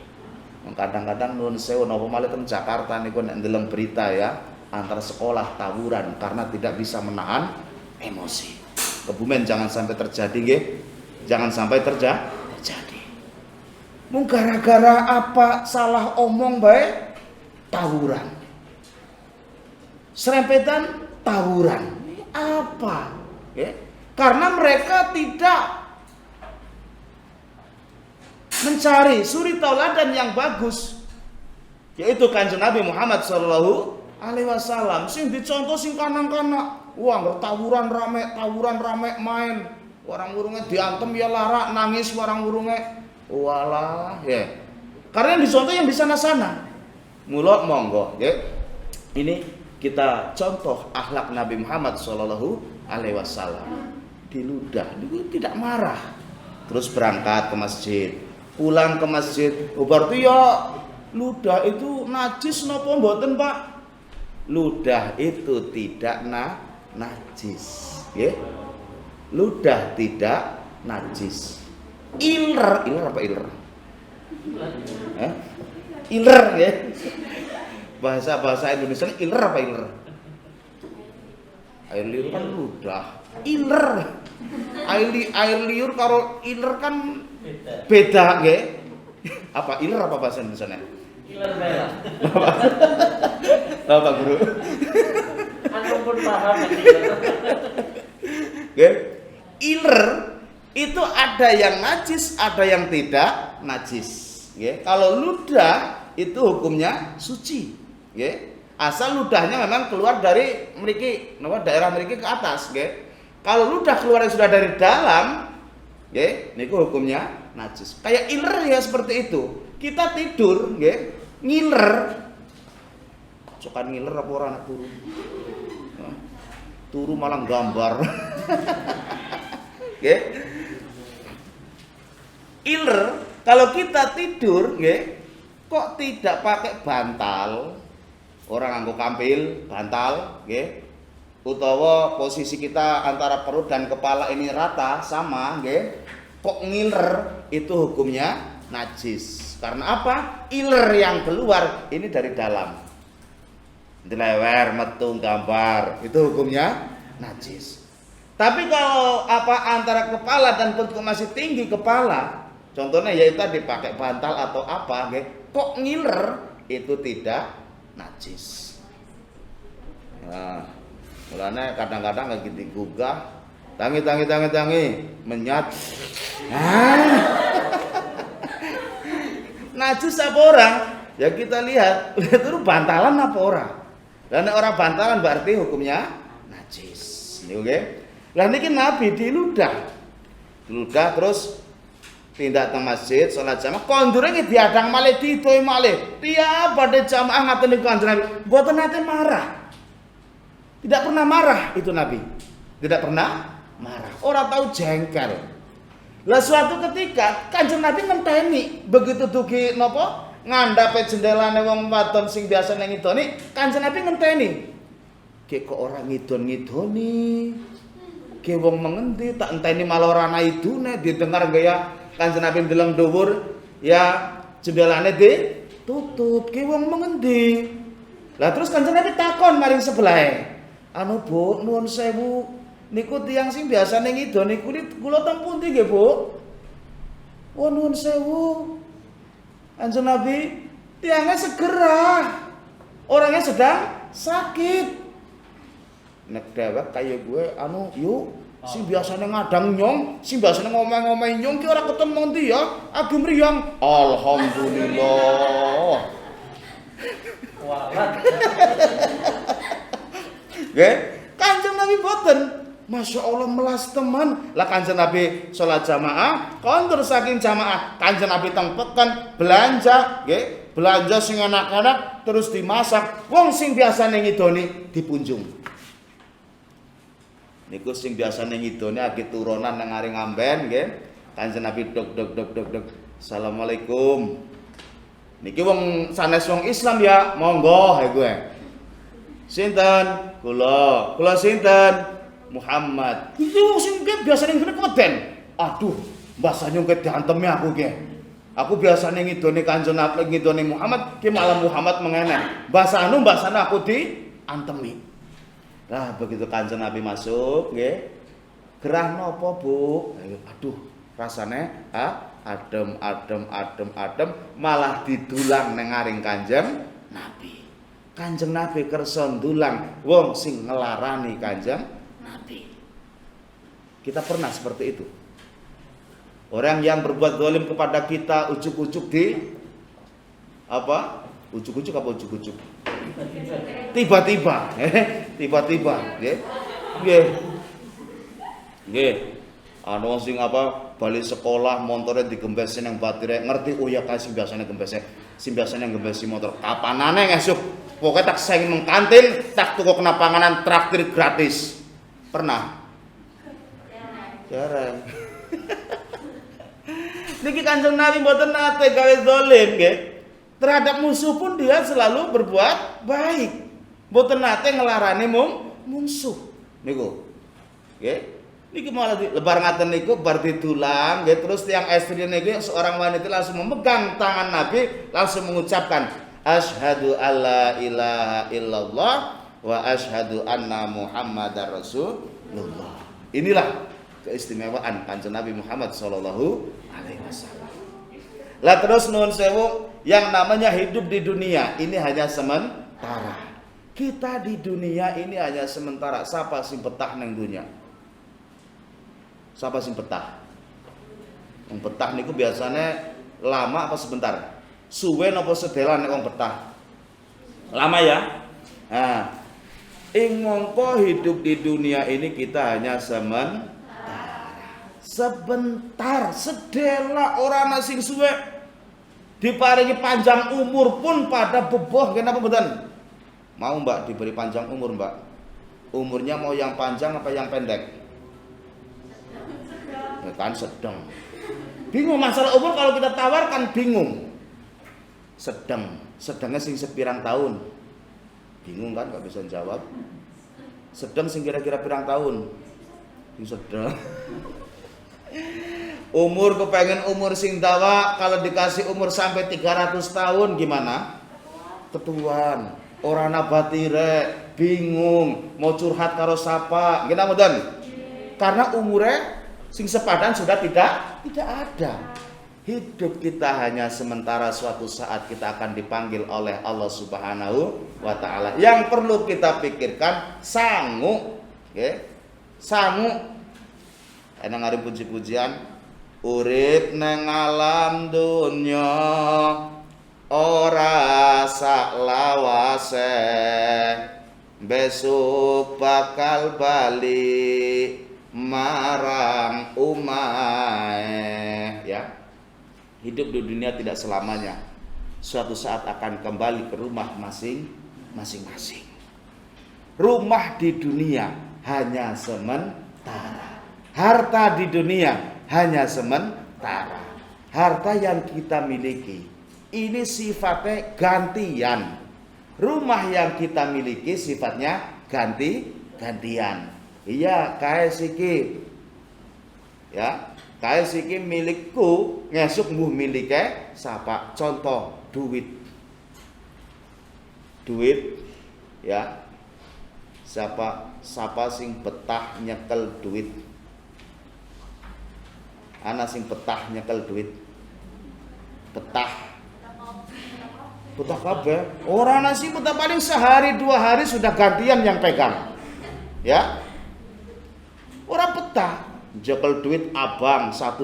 Kadang-kadang nuwun sewu napa malih teng Jakarta niku nek ndeleng berita ya, antara sekolah tawuran karena tidak bisa menahan emosi. Kebumen jangan sampai terjadi nggih. Jangan sampai terjadi. Mung gara-gara apa salah omong bae tawuran. Serempetan tawuran. Apa? Karena mereka tidak mencari suri tauladan yang bagus, yaitu Kanjeng Nabi Muhammad sallallahu alaihi wasallam. Sing dicontoh sing kanak-kanak, wah nggak tawuran rame main, orang urunge diantem ya lara, nangis orang urunge, walah ya. Karena yang dicontoh yang di sana-sana. Mula monggo, ya. Ini kita contoh akhlak Nabi Muhammad sallallahu alaihi wasallam. Diludah, dia tidak marah. Terus berangkat ke masjid. Pulang ke masjid, berarti ya ludah itu najis napa mboten, Pak? Ludah itu tidak najis, nggih. Ludah tidak najis. Iler apa iler? Iler nggih. Bahasa Indonesia iler apa iler? Air liur kan ludah. Iler. Air liur karo iler kan beda nggih. Apa iler apa bahasa Indonesia? Iler merah. Tahu Pak Guru? Anu pun paham nggih. Iler itu ada yang najis, ada yang tidak najis, nggih. Kalau ludah itu hukumnya suci, nggih. Asal ludahnya memang keluar dari mriki, daerah mriki ke atas, nggih. Kalau ludah keluar yang sudah dari dalam, nggih, niku hukumnya najis. Kayak iler ya seperti itu. Kita tidur, nggih, ngiler. Cokan ngiler apa ora anak turu? Turu malah gambar. Nggih. Iler, kalau kita tidur, nggih, kok tidak pakai bantal? Orang nganggo kampil, bantal, nggih. Utawa posisi kita antara perut dan kepala ini rata sama, nggih. kok ngiler, itu hukumnya najis. Karena apa? Iler yang keluar ini dari dalam. Dilewer, metu, gambar, itu hukumnya najis. Tapi kalau antara kepala dan perut masih tinggi kepala, contohnya yaitu dipakai bantal atau apa, kok ngiler, itu tidak najis. Nah, mulanya kadang-kadang lagi digugah, tangi, menyat. Najis apa orang? Ya kita lihat itu bantalan apa orang? Dan orang bantalan berarti hukumnya najis. Oke? Lah niki Nabi diludah terus tindak teng masjid salat jamaah kondure nggih diadang malih didoi malih. Tiap pada jamaah ngaten niku Kanjeng Nabi mboten nate marah. Tidak pernah marah itu Nabi. Tidak pernah marah. Orang tahu jengkel. Lah suatu ketika Kanjeng Nabi ngenteni begitu dugi napa ngandhape jendelane wong wadon sing biasa nang ngidoni, Kanjeng Nabi ngenteni. Kok ora ngidon-ngidoni. Ki wong mengendi tak enteni malah ora ana idune didengar gaya Kanjeng Nabi ndeleng dhuwur ya jendelane ditutup. Ki wong mengendi. Lah terus Kanjeng Nabi takon maring sebelahe. Anu Bu, nuwun sewu, niku tiyang sing biasane ngidoni kula teng pundi nggih, Bu? Oh nuwun sewu. Kanjeng Nabi, tiyangnya segera. Orangnya sedang sakit. Nek dewek kaya gue anu yuk sing biasane ngadang nyong, sing biasane ngomong-ngomong nyong ki ora ketemu ndi ya? Agi mriyang. Alhamdulillah. Walat. Nggih, Kanjeng Nabi boten. Masya Allah melas teman. Lah Kanjeng Nabi sholat jamaah, kondur saking jamaah, Kanjeng Nabi tengpeken belanja, nggih, belanja sing anak-anak terus dimasak. Wong sing biasane ngidoni dipunjung. Niku sing biasane ngidoni agi turunan nang ari ngamben nggih. Kanjeng Nabi dog. Assalamualaikum. Niki wong sanes wong Islam ya, monggo ha gue. Sinten? Kula sinten? Muhammad. Iki wong sing biasane ngene keden. Aduh, mbasa nyung diantemi aku nggih. Aku biasane ngidoni Kanjeng Nabi ngidoni Muhammad, ki malah Muhammad mengeneh. Mbasane aku diantemi. Nah, begitu Kanjeng Nabi masuk, nggih. Gerah napa, Bu? Aduh, rasane adem, malah didulang nang ngaring Kanjeng Nabi. Kanjeng Nabi kersa ndulang wong sing ngelarani Kanjeng Nabi. Kita pernah seperti itu. Orang yang berbuat zalim kepada kita ujuk-ujuk di apa? Ujuk-ujuk apa ujuk-ujuk? Tiba-tiba, nggih. Nggih. Anu sing apa bali sekolah montore digembesi nang batire ngerti oh ya kae sing biasane gembesi. Sing biasane gembesi motor. Kapanane ngesuk pokoke tak sing nang kantin tak tuku kena panganan traktir gratis. Pernah? Jarang. Niki Kanjeng Nabi mboten nate gawe zalim nggih. Terhadap musuh pun dia selalu berbuat baik. Mboten nate ngelarani musuh. Niku. Nggih. Niki malah lebar ngaten niku bar ditulang nggih terus tiyang estri niki seorang wanita langsung memegang tangan Nabi langsung mengucapkan asyhadu alla ilaha illallah wa asyhadu anna Muhammadar Rasulullah. Inilah keistimewaan Kanjeng Nabi Muhammad sallallahu alaihi wasallam. Lah terus nuwun sewu yang namanya hidup di dunia ini hanya sementara. Kita di dunia ini hanya sementara. Siapa sing betah nang dunia? Siapa sing betah? Wong betah niku biasanya lama apa sebentar? Suwe napa sedelan nek wong betah? Lama ya? Nah, ing mongko hidup di dunia ini kita hanya sebentar, sedela ora ana sing suwe. Diparingi panjang umur pun pada beboh kenapa mboten? Mau Mbak diberi panjang umur, Mbak? Umurnya mau yang panjang apa yang pendek? Ya kan sedang. Bingung masalah umur kalau kita tawarkan bingung. Sedangnya sing sepirang tahun. Bingung kan gak bisa jawab. Sedang sing kira-kira pirang tahun. Sing sedang. Umur kepengen umur sing dawa, kalau dikasih umur sampai 300 tahun gimana? Ketuaan. Orang nabati rek, bingung, mau curhat karo sapa. Gimana mboten? Karena umurnya sing sepadan sudah tidak ada. Hidup kita hanya sementara, suatu saat kita akan dipanggil oleh Allah Subhanahu wa taala. Yang perlu kita pikirkan sangu, okay? Sangu. Enak ngari puji-pujian, urip nang alam dunya ora saklawase, besok bakal balik marang umahe, ya. Hidup di dunia tidak selamanya. Suatu saat akan kembali ke rumah masing-masing. Rumah di dunia hanya sementara. Harta di dunia hanya sementara. Harta yang kita miliki ini sifatnya gantian. Rumah yang kita miliki sifatnya gantian. Iya, kae siki. Ya. Kae siki milikku, ngesuk mbuh milike sapa. Contoh duit, ya. Siapa sing betah nyekel duit? Ana sing betah nyekel duit. Betah kabeh. Orang nasi betah paling sehari 2 hari sudah gantian yang pegang. Ya. Orang betah jekel duit abang 1.000,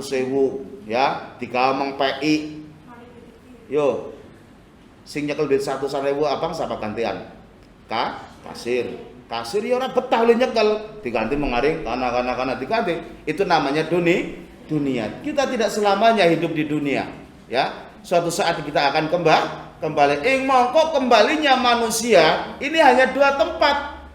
ya, dikameng PI. Yo. Sing nyekel duit 1.000 abang siapa gantian? Kasir. Kasir ya ora betah le nyekel, diganti mengaring kana diganti. Itu namanya dunia. Kita tidak selamanya hidup di dunia, ya. Suatu saat kita akan kembali. Mongko kembalinya manusia ini hanya 2 tempat.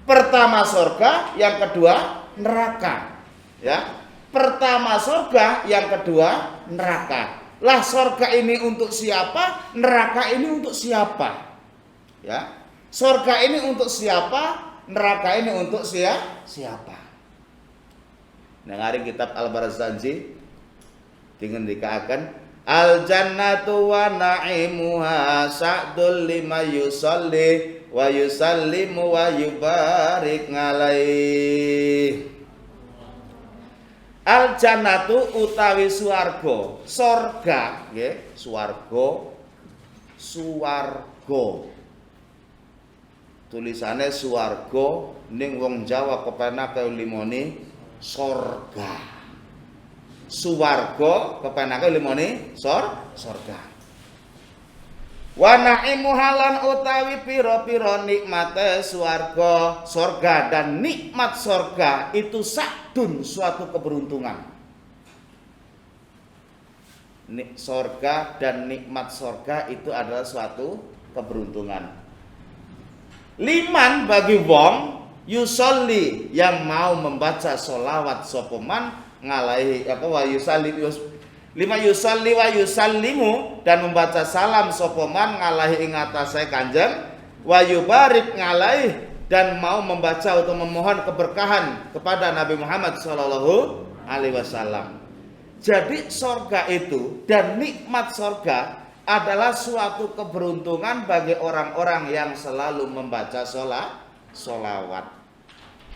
Pertama surga, yang kedua neraka. Ya, pertama surga, yang kedua neraka. Lah surga ini untuk siapa? Neraka ini untuk siapa? Ya, surga ini untuk siapa? Neraka ini untuk siapa? Nangari kitab Al-Barzanji dengan dikatakan al jannatu wa na'imuha sa'dul lima yusalli wa yusallimu wa yubarik ngalaih. Al jannatu utawi swarga, sorga, nggih, swarga. Tulisane swarga ning wong Jawa kepenake limone sorga. Swarga kepenake limone sorga. Wa na'imu halan utawi pira-pira nikmate swarga, sorga dan nikmat sorga itu sakdun suatu keberuntungan. Sorga dan nikmat sorga itu adalah suatu keberuntungan. Liman bagi wong yusolli yang mau membaca solawat sopoman ngalahi apa wa yusalli lima yusalli wa yusallimu dan membaca salam sopoman ngalahi ing atase Kanjeng wa yubarik ngalahi dan mau membaca atau memohon keberkahan kepada Nabi Muhammad sallallahu alaihi wasallam. Jadi sorga itu dan nikmat sorga adalah suatu keberuntungan bagi orang-orang yang selalu membaca solawat.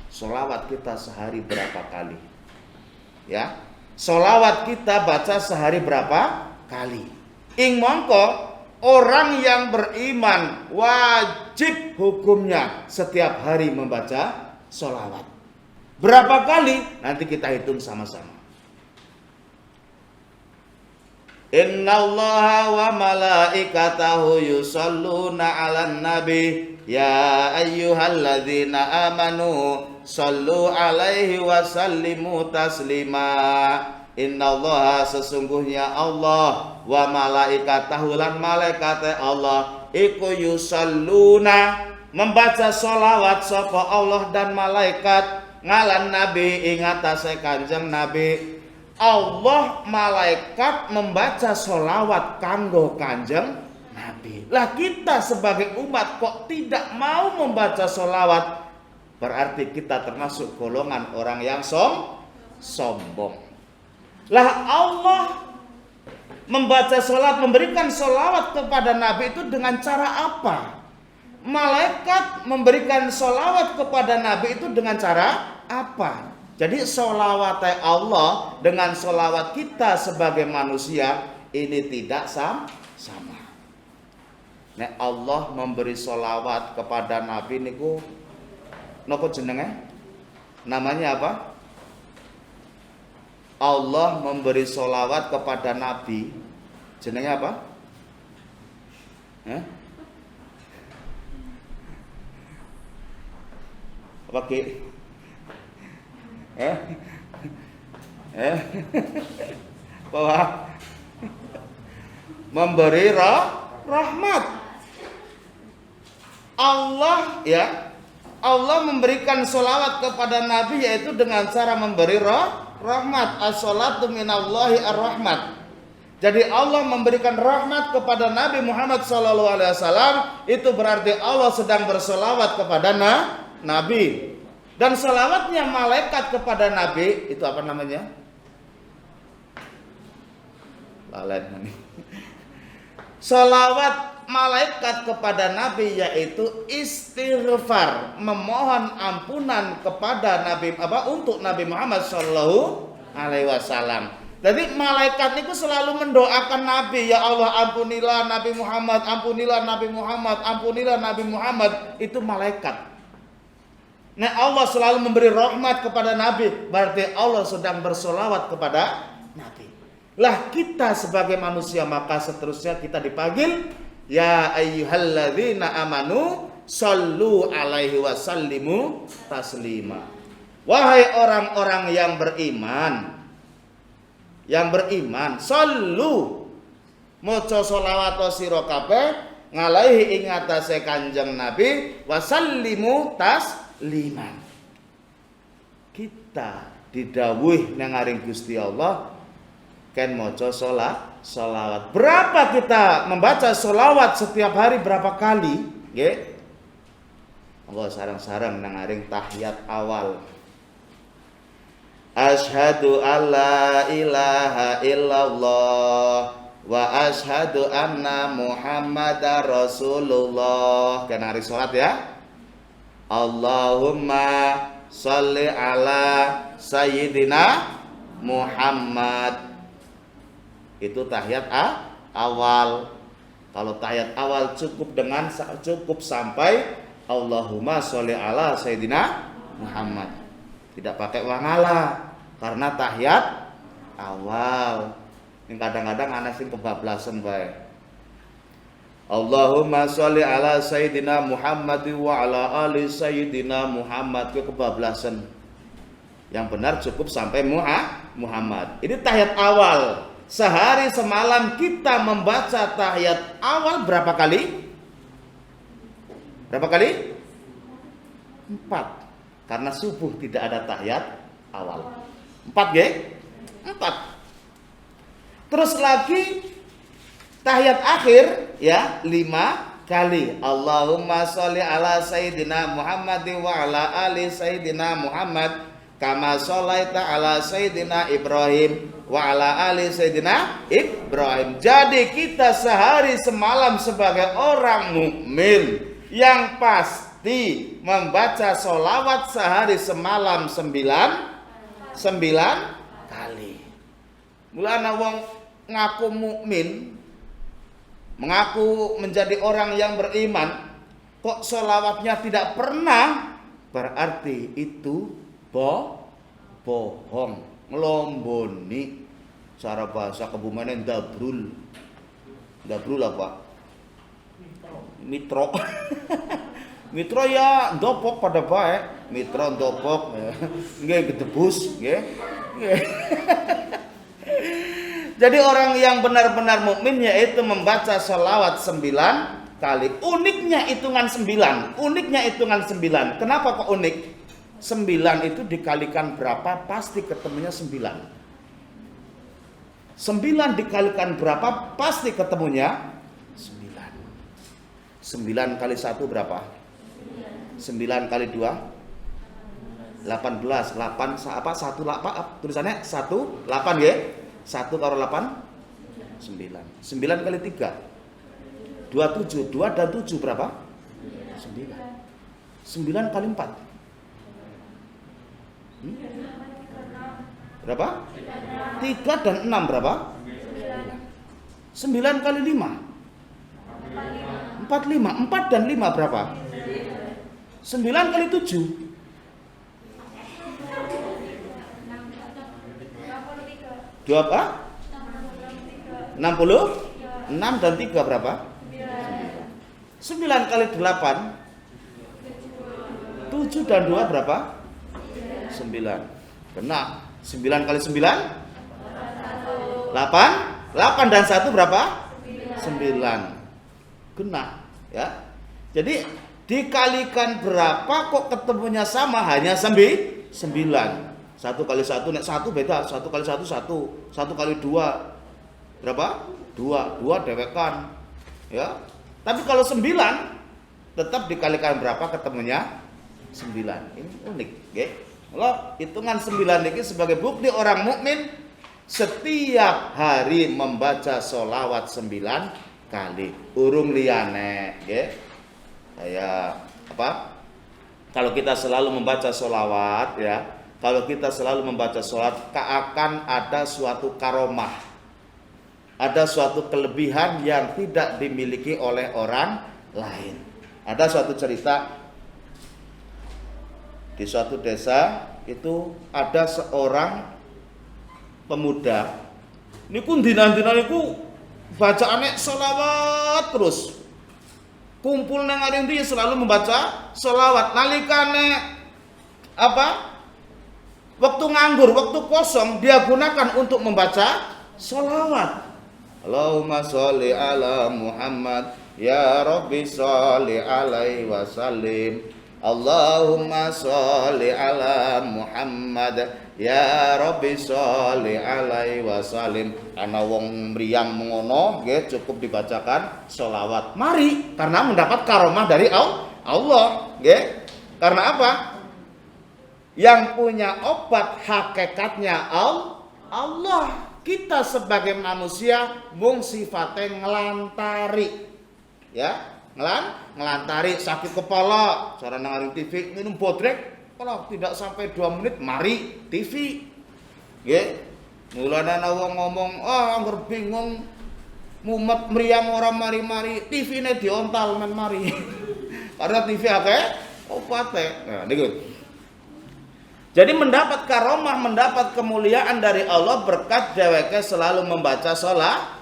Solawat kita sehari berapa kali? Ya, solawat kita baca sehari berapa kali? Ing mongko orang yang beriman wajib hukumnya setiap hari membaca solawat. Berapa kali? Nanti kita hitung sama-sama. Innallaha wa malaikatahu yusalluna 'alan nabi ya ayyuhalladzina amanu sallu 'alaihi wa sallimu taslima. Innallaha sesungguhnya Allah wa malaikatahu lan malaikate Allah iku yusalluna membaca sholawat sapa Allah dan malaikat ngalan nabi ing atase Kanjeng Nabi. Allah malaikat membaca sholawat kanggo Kanjeng Nabi. Lah kita sebagai umat kok tidak mau membaca sholawat, berarti kita termasuk golongan orang yang sombong. Lah Allah membaca sholat, memberikan sholawat kepada Nabi itu dengan cara apa? Malaikat memberikan sholawat kepada Nabi itu dengan cara apa? Jadi sholawat Allah dengan sholawat kita sebagai manusia ini tidak sama. Nek Allah memberi sholawat kepada Nabi niku napa jenenge? Namanya apa? Allah memberi sholawat kepada Nabi. Jenenge apa? Apa ki? Bahwa memberi rahmat. Allah memberikan sholawat kepada Nabi yaitu dengan cara memberi rahmat. As-sholatu minallahi ar-rahmat. Jadi Allah memberikan rahmat kepada Nabi Muhammad SAW. Itu berarti Allah sedang bersolawat kepada Nabi. Dan solawatnya malaikat kepada Nabi itu apa namanya? Lalai. Solawat malaikat kepada Nabi yaitu istighfar, memohon ampunan kepada Nabi untuk Nabi Muhammad SAW. Jadi malaikat itu selalu mendoakan Nabi, ya Allah ampunilah Nabi Muhammad, ampunilah Nabi Muhammad, ampunilah Nabi Muhammad. Itu malaikat. Nah Allah selalu memberi rahmat kepada Nabi, berarti Allah sedang bersolawat kepada Nabi. Lah kita sebagai manusia maka seterusnya kita dipanggil ya ayyuhalladzina amanu sallu alaihi wasallimu taslima. Wahai orang-orang yang beriman, sallu maca sholawat sira kabeh ngalaihi ing atase Kanjeng Nabi wasallimu tasliman. Kita didhawuhi nang ngaring Gusti Allah ken maca sholawat. Berapa kita membaca sholawat setiap hari berapa kali? Nggih. Monggo sareng-sareng nang ngaring tahiyat awal. Asyhadu alla ilaha illallah wa asyhadu anna Muhammadar Rasulullah. Kena hari salat ya. Allahumma sholli ala sayyidina Muhammad. Itu tahiyat awal. Kalau tahiyat awal cukup sampai Allahumma sholli ala sayyidina Muhammad. Tidak pakai wangala karena tahiyat awal. Ini kadang-kadang ana sing kebablasan bae. Allahumma sholli ala sayyidina Muhammad wa ala ali sayyidina Muhammad, ke kebablasan. Yang benar cukup sampai Muhammad. Ini tahiyat awal. Sehari semalam kita membaca tahiyat awal berapa kali? Berapa kali? 4. Karena subuh tidak ada tahiyat awal. 4 ya? 4. Terus lagi tahiyat akhir ya 5 kali. Allahumma sholli ala sayyidina Muhammad wa ala ali sayyidina Muhammad kama sholaita ala sayyidina Ibrahim wa ala ali sayyidina Ibrahim. Jadi kita sehari semalam sebagai orang mukmin yang pasti membaca sholawat sehari semalam 9 kali. Mulane wong ngaku mukmin, mengaku menjadi orang yang beriman, kok sholawatnya tidak pernah, berarti itu bohong, ngelomboni. Cara bahasa Kebumen dabrul. Dabrul apa? Mitro. Mitro ya ndopok pada baik, mitro ndopok nggih gedebus nggih. Jadi orang yang benar-benar mukmin yaitu membaca sholawat 9 kali. Uniknya hitungan 9. Kenapa kok unik? 9 itu dikalikan berapa pasti ketemunya 9. 9 dikalikan berapa pasti ketemunya 9. 9 kali 1 berapa? 9 kali 2 18. 8 apa? 1 8 tulisannya 1 8 ya. 1 karo 8 9. 9 kali 3 27. 2 dan 7 berapa? 9. 9 kali 4 berapa? 3 dan 6 berapa? 9 kali 5 45. 4 dan 5 berapa? 9 kali 7 2 apa? 60. 6 dan 3 berapa? 9 kali 8 7 dan 2 berapa? 9. Benar. 9 kali 9 8. 8 dan 1 berapa? 9. Kena ya. Jadi dikalikan berapa kok ketemunya sama? Hanya 9. 1 kali 1 nek 1 beda. 1 kali 1 1. 1 kali 2 berapa? 2. 2 dewekan. Ya. Tapi kalau 9 tetap dikalikan berapa ketemunya? 9. Ini unik, nggih. Kalau hitungan 9 ini sebagai bukti orang mukmin setiap hari membaca sholawat 9 kali. Urung liyane, nggih. Kayak apa? Kalau kita selalu membaca sholawat ya, kalau kita selalu membaca sholawat akan ada suatu karomah, ada suatu kelebihan yang tidak dimiliki oleh orang lain. Ada suatu cerita di suatu desa itu ada seorang pemuda. Niku dina-dina niku bacaane sholawat terus. Kumpul nang aring dia selalu membaca sholawat. Nalikane apa? Waktu nganggur, waktu kosong dia gunakan untuk membaca sholawat. Allahumma sholli ala Muhammad ya Rabbi sholli alaihi wasallim. Allahumma sholli ala Muhammad ya Rabbi sholli alaihi wasallim. Ana wong mriyang mengono nggih cukup dibacakan sholawat. Mari karena mendapat karomah dari Allah nggih. Karena apa? Yang punya obat hakikatnya Allah. Kita sebagai manusia mung sifatnya ngelantari. Ya, ngelantari sakit kepala, cara nangaring TV minum bodrek, kalau tidak sampai 2 menit mari TV. Nggih. Mulane ana wong ngomong, angger bingung mumet mriyang ora mari-mari, TV-ne diontal men mari. Karena TV akeh opate. Nah, niku. Jadi mendapat karomah, mendapat kemuliaan dari Allah berkat dheweke selalu membaca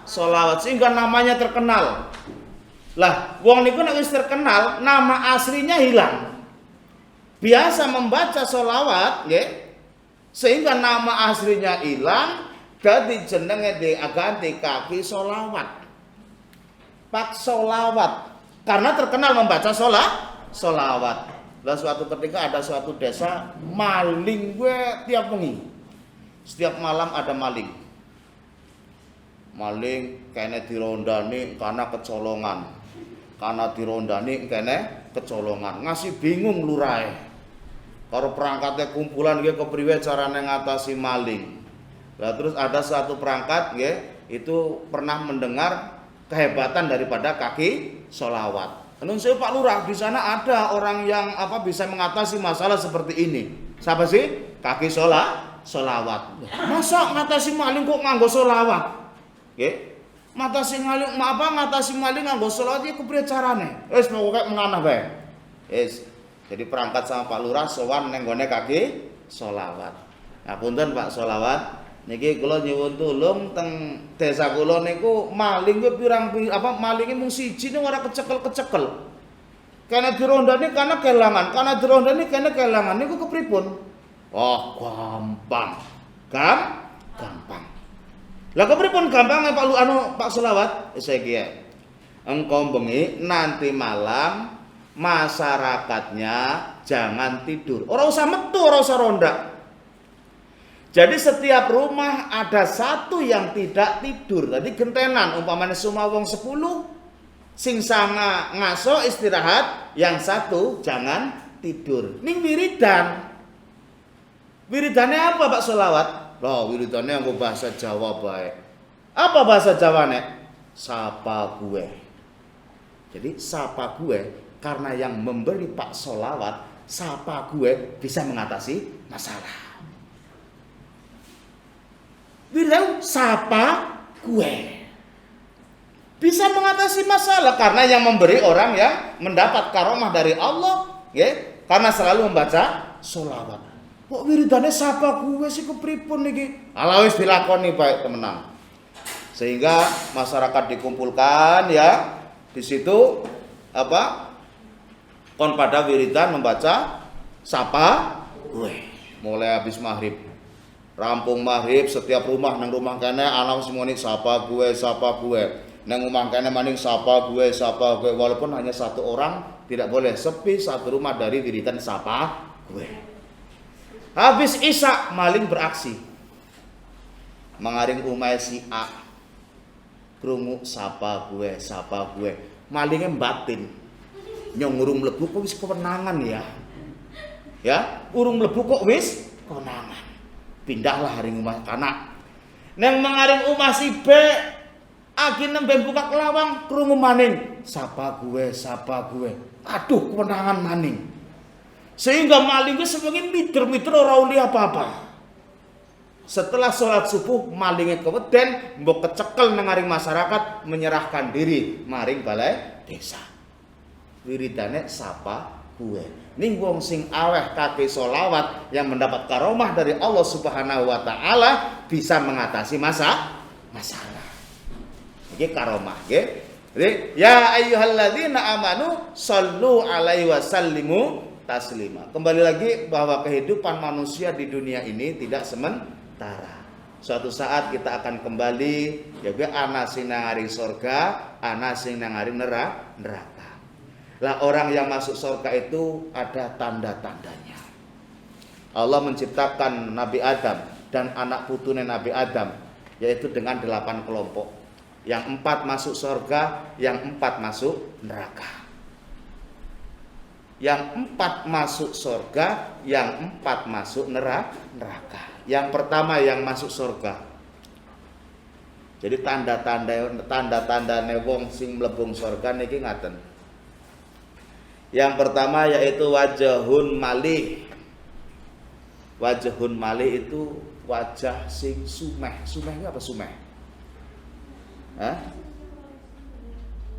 sholawat sehingga namanya terkenal. Lah, wong niku nek wis terkenal, nama aslinya hilang. Biasa membaca sholawat, nggih. Sehingga nama aslinya hilang, dadi jenenge diganti kaki sholawat. Pak sholawat. Karena terkenal membaca sholawat. Lah suatu ketika ada suatu desa maling gue tiap wengi. Setiap malam ada maling. Maling kene dirondani karena kecolongan. Karena dirondani kene kecolongan. Ngasih bingung lurahe. Karo perangkatnya kumpulan nggih kepriwe carane ngatasi maling. Lah terus ada satu perangkat nggih itu pernah mendengar kehebatan daripada kaki sholawat. Nun saya Pak Lurah, di sana ada orang yang bisa mengatasi masalah seperti ini. Siapa sih? Kaki sholawat. Masa ngatasi maling kok nganggo sholawat? Nggih. Ngatasi maling nganggo sholawat iki kepriye carane? Wis pokoke menganah bae. Wis. Jadi perangkat sama Pak Lurah sowan ning gone kaki sholawat. Nah, punten Pak sholawat. Niki kula nyuwun tulung teng desa kula niku maling ku malinge mung siji ning ora kecekel-kecekel. Karena dirondani karena kelangan, niku kepripun? Oh, gampang. Gampang. Lah kepripun gampang Pak Selawat? Saya iki. Engko bengi nanti malam masyarakatnya jangan tidur. Ora usah metu, ora usah ronda. Jadi setiap rumah ada satu yang tidak tidur. Tadi gentenan umpamanya semua wong 10 sing sanga ngaso istirahat, yang satu jangan tidur. Ning wiridan. Wiridannya apa Pak Selawat? Lah wiridane nggo bahasa Jawa bae. Apa bahasa Jawane? Sapa gue. Jadi sapa gue karena yang memberi Pak solawat, sapa gue bisa mengatasi masalah. Bilang sapa gue bisa mengatasi masalah karena yang memberi orang yang mendapat karomah dari Allah, ya, karena selalu membaca sholawat. Kok wiridane sapa gue sih kepripun niki? Ala wis dilakoni baik temenan. Sehingga masyarakat dikumpulkan ya di situ apa? Kon pada wiridan membaca sapa gue mulai habis maghrib. Rampung maghrib setiap rumah nang rumah kene ana semuanya sapa gue nang rumah kene maning sapa gue walaupun hanya satu orang tidak boleh sepi satu rumah dari wiridan sapa gue. Habis isya maling beraksi mengaring umai si A krungu sapa gue malingnya batin nyong urung mlebu kok wis kewenangan ya urung mlebu kok wis kewenangan. Pindahlah haring rumah kanak. Neng mengaring rumah si B, akhir nembe buka kelawang krungu maning. Sapa gue. Aduh, kewenangan maning. Sehingga malingnya semakin mider ora uli apa-apa. Setelah sholat subuh malingnya keweden mbok kecekel nang ngaring masyarakat menyerahkan diri maring balai desa. Wiridane sapa gue. Ning wong sing aweh kake solawat yang mendapat karomah dari Allah Subhanahu wa taala bisa mengatasi masalah. Iki karomah nggih. Jadi ya ayyuhalladzina amanu shallu alaihi wasallimu taslima. Kembali lagi bahwa kehidupan manusia di dunia ini tidak sementara. Suatu saat kita akan kembali ya ana sing nang ngaring surga, ana sing nang ngaring neraka. Lah orang yang masuk surga itu ada tanda-tandanya. Allah menciptakan Nabi Adam dan anak putune Nabi Adam yaitu dengan 8 kelompok. Yang 4 masuk surga, yang 4 masuk neraka. Yang 4 masuk surga, yang 4 masuk neraka. Yang pertama yang masuk surga. Jadi tanda-tandane wong sing mlebung surga niki ngaten. Yang pertama yaitu wajahun malih. Wajahun malih itu wajah sing sumeh. Sumeh itu apa sumeh? Hah?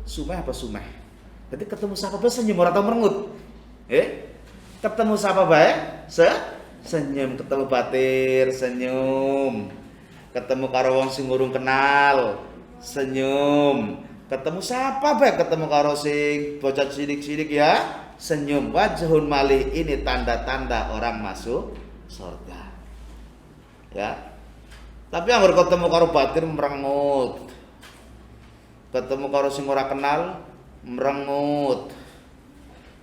Sumeh apa sumeh? Jadi ketemu siapa bae senyum ora tau merengut. Ketemu siapa bae senyum, ketemu batir senyum. Ketemu karo wong sing urung kenal senyum. Ketemu siapa baik ketemu karo sing bocah cilik-cilik ya senyum. Wajhun malih ini tanda-tanda orang masuk surga ya. Tapi yang ketemu karo batin merengut, ketemu karo sing ora kenal merengut,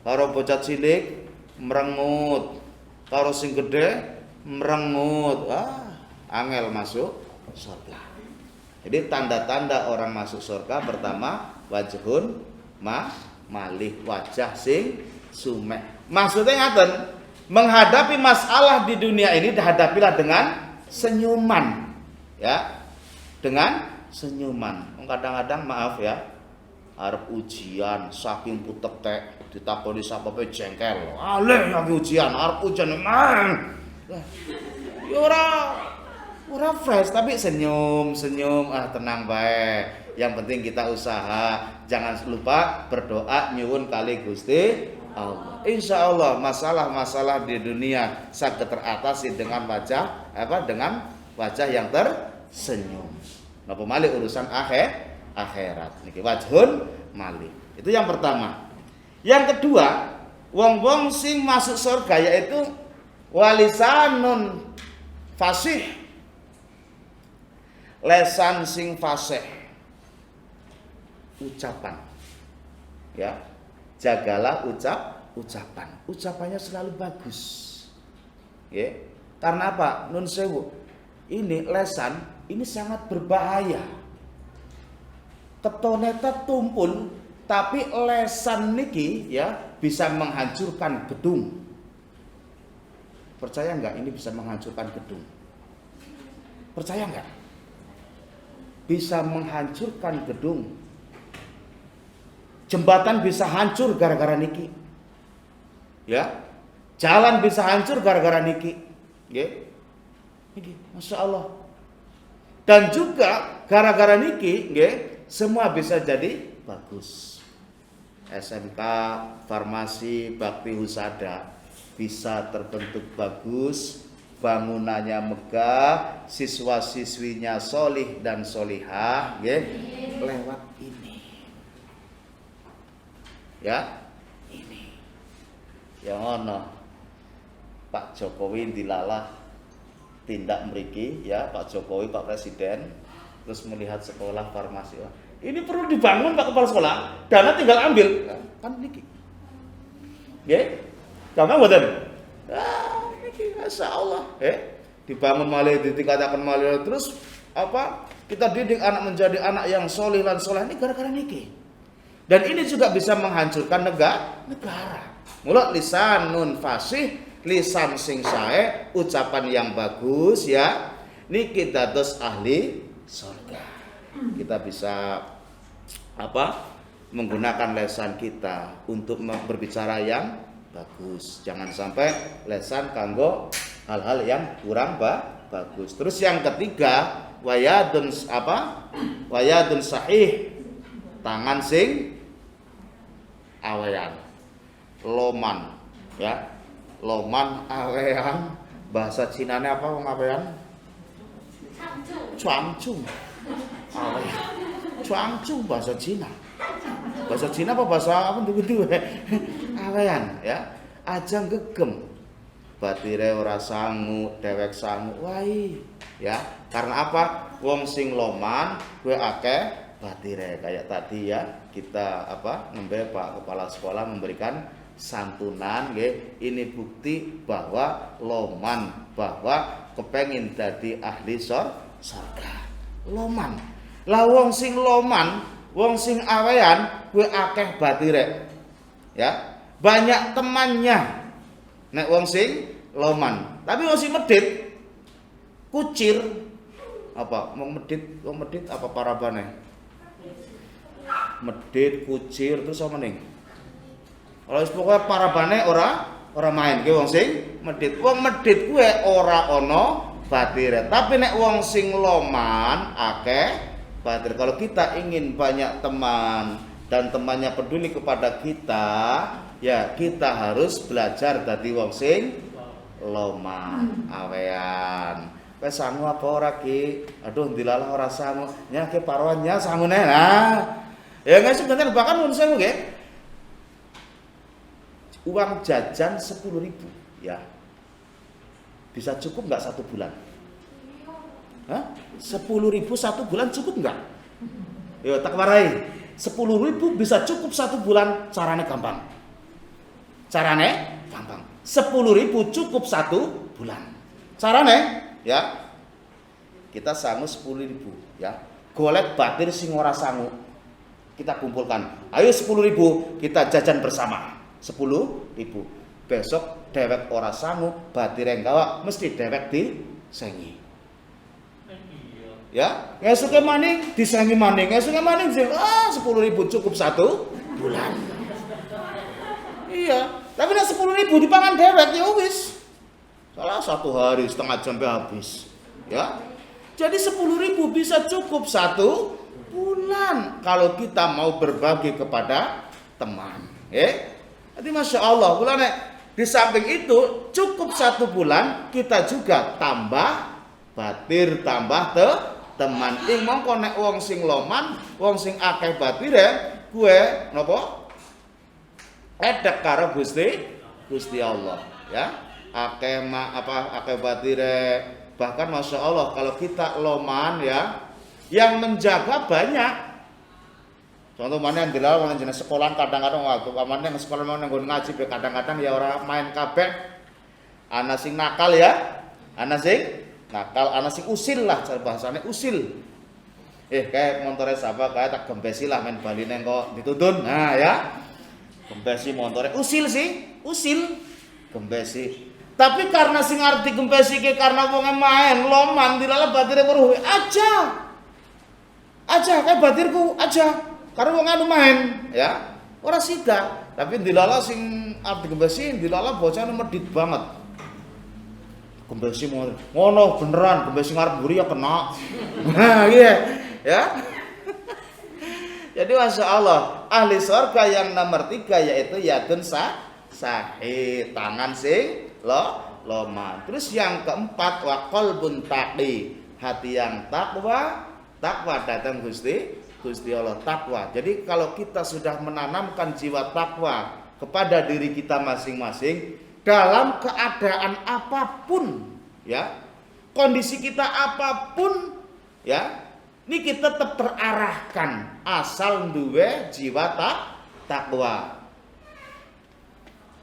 karo bocah cilik merengut, karo sing gede merengut, angel masuk surga. Jadi tanda-tanda orang masuk surga pertama wajhun malih, wajah sing sumeh. Maksudnya ngaten, menghadapi masalah di dunia ini dihadapilah dengan senyuman. Ya. Dengan senyuman. Kadang-kadang maaf ya, arep ujian saking putek ditakoni sapa bae jengkel. Ale yang ujian, arep ujian man. Ya ora fresh tapi senyum, tenang baik. Yang penting kita usaha, jangan lupa berdoa nyuwun kali Gusti Allah. Insya Allah masalah-masalah di dunia saged teratasi dengan dengan wajah yang tersenyum. Napa malih urusan akhirat niki wajhun malih. Itu yang pertama. Yang kedua, wong-wong sing masuk surga yaitu walisanun fasih. Lesan sing fasih, ucapan ya, jagalah ucapannya selalu bagus ya. Karena apa? Nun sewu, ini lesan ini sangat berbahaya. Ketone tumpul, tapi lesan niki ya bisa menghancurkan gedung. Percaya enggak ini bisa menghancurkan gedung? Percaya nggak? Bisa menghancurkan gedung. Jembatan bisa hancur gara-gara niki. Ya. Jalan bisa hancur gara-gara niki. Nggih. Niki, Masya Allah. Dan juga gara-gara niki, nggih, semua bisa jadi bagus. SMK, farmasi, bakti husada bisa terbentuk bagus, bangunannya megah, siswa-siswinya solih dan solihah, nggih, lewat ini. Ya, ini. Yang ono Pak Jokowi dilalah tindak mriki, ya, Pak Jokowi, Pak Presiden, terus melihat sekolah farmasi. Ini perlu dibangun Pak Kepala Sekolah, dana tinggal ambil, kan niki. Nggih. Gampang mboten? Niki Masya Allah, dibangun malih, ditingkatkan malih, terus apa? Kita didik anak menjadi anak yang solih dan soleh ini gara-gara niki. Dan ini juga bisa menghancurkan negara. Mula lisanun fasih, lisan sing sae, ucapan yang bagus, ya. Niki dados ahli surga. Kita bisa apa? Menggunakan lisan kita untuk berbicara yang bagus. Jangan sampai lisan kanggo hal-hal yang kurang bagus. Terus yang ketiga, wayadun apa? Wayadun sahih. Tangan sing awean. Loman, ya. Loman awean. Bahasa Cinane apa wong awean? Cuangcung. Cuangcung bahasa Cina. Bahasa Cina apa bahasa apa gitu awean, ya. Aja gegem. Batire ora sangu, dewek sangu. Wai, ya. Karena apa? Wong sing loman kuwi akeh batire. Kayak tadi ya, kita apa? Nembe Pak Kepala Sekolah memberikan santunan, nggih. Ini bukti bahwa loman, bahwa kepengin dadi ahli surga. Loman. Lah wong sing loman, wong sing awean kuwi akeh batire. Ya. Banyak temannya. Nek wong sing loman. Tapi wong sing medhit kucir apa? Wong medhit apa parabane? Medhit, kucir terus apa ning? Kalau pokoke parabane ora main ki wong sing medhit. Wong medhit kuwi ora ana batire. Tapi nek wong sing loman akeh batir. Kalau kita ingin banyak teman dan temannya peduli kepada kita, ya kita harus belajar dadi wong sing loman, awean. Kowe sangu apa ora ki? Aduh dilalah ora sangu. Nya ki parawannya sangune. Nah, ya guys sebenarnya bahkan mun sangu nggih. Uang jajan 10.000, ya. Bisa cukup enggak 1 bulan? Hah? 10.000 1 bulan cukup enggak? Yo tak warai. 10.000 bisa cukup 1 bulan, carane gampang. Carane gampang. 10.000 cukup 1 bulan. Carane ya. Kita sangu 10.000 ya. Golek batir sing ora sangu. Kita kumpulkan. Ayo 10.000 kita jajan bersama. 10.000. Besok dewek ora sangu, batire gawa mesti dewek disengi. Ya, esuke maning disengi maning, esuke maning sing 10.000 cukup 1 bulan. Iya, tapi nek 10.000 dipangan dewek ya wis. Salah 1 hari setengah jam habis. Ya. Jadi 10.000 bisa cukup 1 bulan kalau kita mau berbagi kepada teman. Jadi Masya Allah, bulan di samping itu cukup 1 bulan kita juga tambah batir, tambah teman. Ing mongko nek wong sing loman, wong sing akeh batire, kuwe napa? Edek karo Gusti Allah, ya. Akeh akeh batire. Bahkan Masya Allah kalau kita loman ya, yang menjaga banyak. Contoh mana yang dilawan yang jenis sekolah kadang-kadang waktu mana yang sekolah mana yang ngaji kadang-kadang ya orang main kabeh. Ana sing nakal ya, ana sing nakal, ana sing usil lah bahasane usil. Kayak montore sapa kayak tak gembesi lah main baline kok dituntun. Nah ya. Gembesi montore usil sih, usil. Gembesi. Tapi karena sing arti gempes iki karena wong main loman dilala batire weruh aja. Aja kayak batirku aja. Karena wong anu main, ya. Ora sida, tapi dilala sing arti gempes iki dilala bocah medit banget. Gempes ngono beneran gempes ngarep mburi ya kena. Nah, iya. Ya. Jadi Masya Allah, ahli surga yang nomor 3 yaitu yadun sahih, tangan sing loman. Terus yang keempat wa qalbun taqi, hati yang takwa datang Gusti Allah, takwa. Jadi kalau kita sudah menanamkan jiwa takwa kepada diri kita masing-masing dalam keadaan apapun, ya, kondisi kita apapun, ya, ini kita tetap terarahkan asal duwe jiwa takwa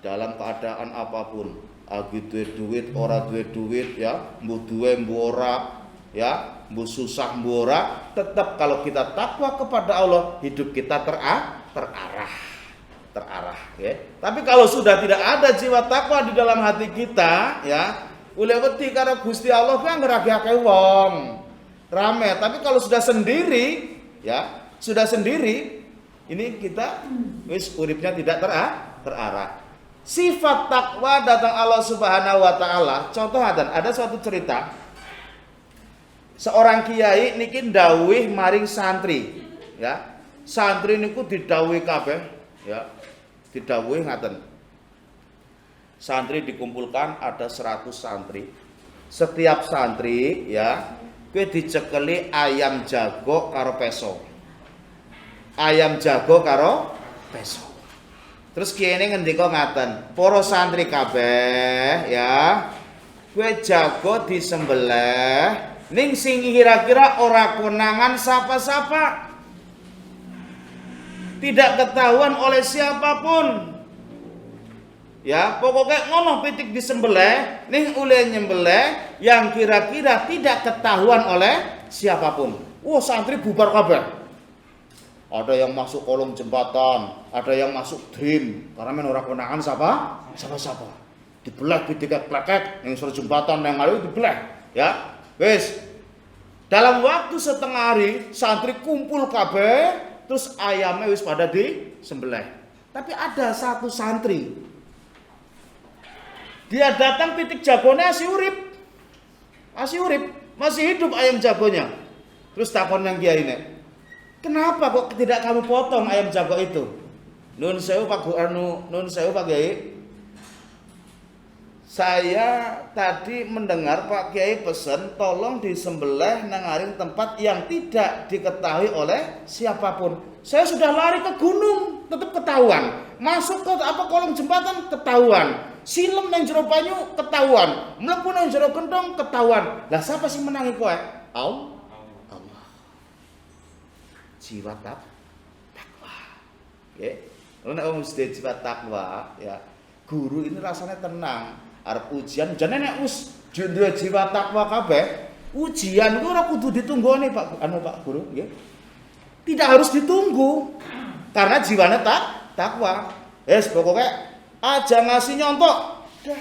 dalam keadaan apapun. Agi duwe duit, ora duwe duit, ya, mbuh duwe mbuh ora, ya, mbuh susah mbuh ora, tetap kalau kita takwa kepada Allah, hidup kita terarah, ya. Tapi kalau sudah tidak ada jiwa takwa di dalam hati kita, ya, ule wedi karo Gusti Allah kuwi anggere akeh wong. Rame, tapi kalau sudah sendiri, ya, ini kita wis uripnya tidak terarah. Sifat takwa datang Allah Subhanahu wa taala. Contoh ada suatu cerita. Seorang kiai niki dawuh maring santri, ya. Santri niku didhawuhi kabeh, ya. Didhawuhi ngaten. Santri dikumpulkan ada 100 santri. Setiap santri, ya, kowe dicekeli ayam jago karo peso. Ayam jago karo peso. Terus kene ngendika ngaten, para santri kabeh, ya. Kowe jago disembelih ning sing kira-kira ora konangan sapa-sapa. Tidak ketahuan oleh siapapun. Ya, pokoknya ngono pitik disembelih, ning ule nyembelih yang kira-kira tidak ketahuan oleh siapapun. Wah, santri bubar kabeh. Ada yang masuk kolong jembatan, ada yang masuk dream, karena men ora konangan siapa-siapa. Dibelah pitik klekek yang sur jembatan yang lalu dibelah, ya. Wis. Dalam waktu setengah hari santri kumpul kabeh, terus ayamnya wis pada disembelih. Tapi ada satu santri, dia datang pitik jagonya masih urip, masih hidup ayam jagonya. Terus takon yang kiai ini, kenapa kok tidak kamu potong ayam jago itu? Nun sewu Pak Kiai. Saya tadi mendengar Pak Kiai pesan tolong disembelih nang aring tempat yang tidak diketahui oleh siapapun. Saya sudah lari ke gunung, tetap ketahuan. Masuk ke kolong jembatan ketahuan. Silem nang jero banyu ketahuan. Mlebu nang jero gendong ketahuan. Lah siapa sih menangi kowe? Allah. Jiwa takwa. Nggih. Nek wong mesti jiwa takwa, ya. Guru ini rasanya tenang. Arep ujian jane nek wis duwe jiwa takwa kabeh, ujian ku ora kudu ditunggoni Pak Guru, nggih. Tidak harus ditunggu. Karena jiwane takwa. Wis pokoke aja ngasih nyontok. Dah.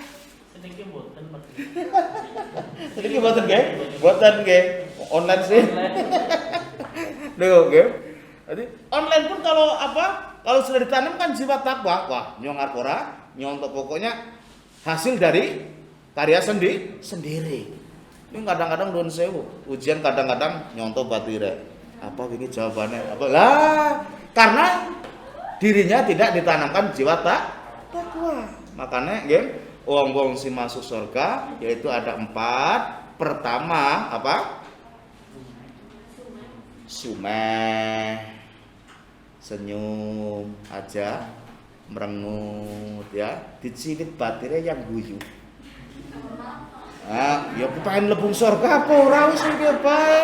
Sedikit mboten. Sedikit mboten nggih? Mboten nggih. Online sih. Lho nggih. Jadi online pun kalau sudah ditanamkan jiwa takwa, wah nyong arep ora nyontok, pokoknya hasil dari karya sendiri. Ini kadang-kadang nuwun sewu, ujian kadang-kadang nyontok batire. Apa ini jawabannya? Apa? Lah, karena dirinya tidak ditanamkan jiwa takwa. Makanya nggih, wong-wong sing masuk surga yaitu ada 4. Pertama, apa? Sumeh, senyum aja, merengut, ya, dicilit batire yang guyu. Ya pengen lebung surga apa ora wis iki bae.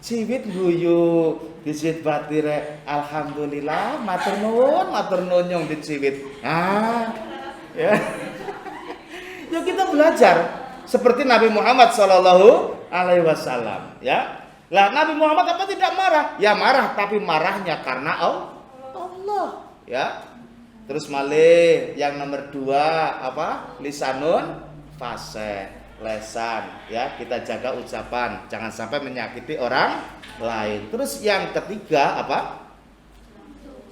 Ciwit guyu, dicilit batire, alhamdulillah, matur nuwun nyong diciwit. Ya. Ya kita belajar seperti Nabi Muhammad sallallahu alaihi wasallam, ya. Lah Nabi Muhammad apa tidak marah? Ya marah, tapi marahnya karena Allah, ya. Terus malih yang nomor 2 apa? Lisanun fasih, lesan, ya kita jaga ucapan, jangan sampai menyakiti orang lain. Terus yang ketiga apa?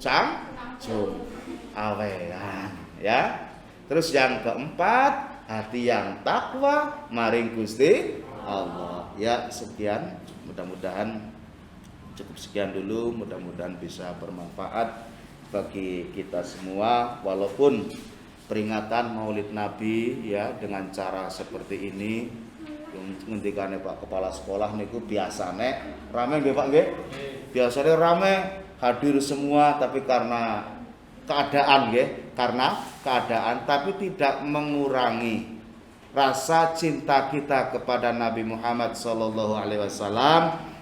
Canggung, awean, ya. Terus yang keempat, hati yang takwa maring Gusti Allah. Ya, sekian. Mudah-mudahan cukup sekian dulu. Mudah-mudahan bisa bermanfaat bagi kita semua. Walaupun peringatan Maulid Nabi ya dengan cara seperti ini, ngendikane Pak Kepala Sekolah niku biasane rame nggih Pak nggih? Biasane rame, hadir semua, tapi karena keadaan nggih, tapi tidak mengurangi rasa cinta kita kepada Nabi Muhammad SAW.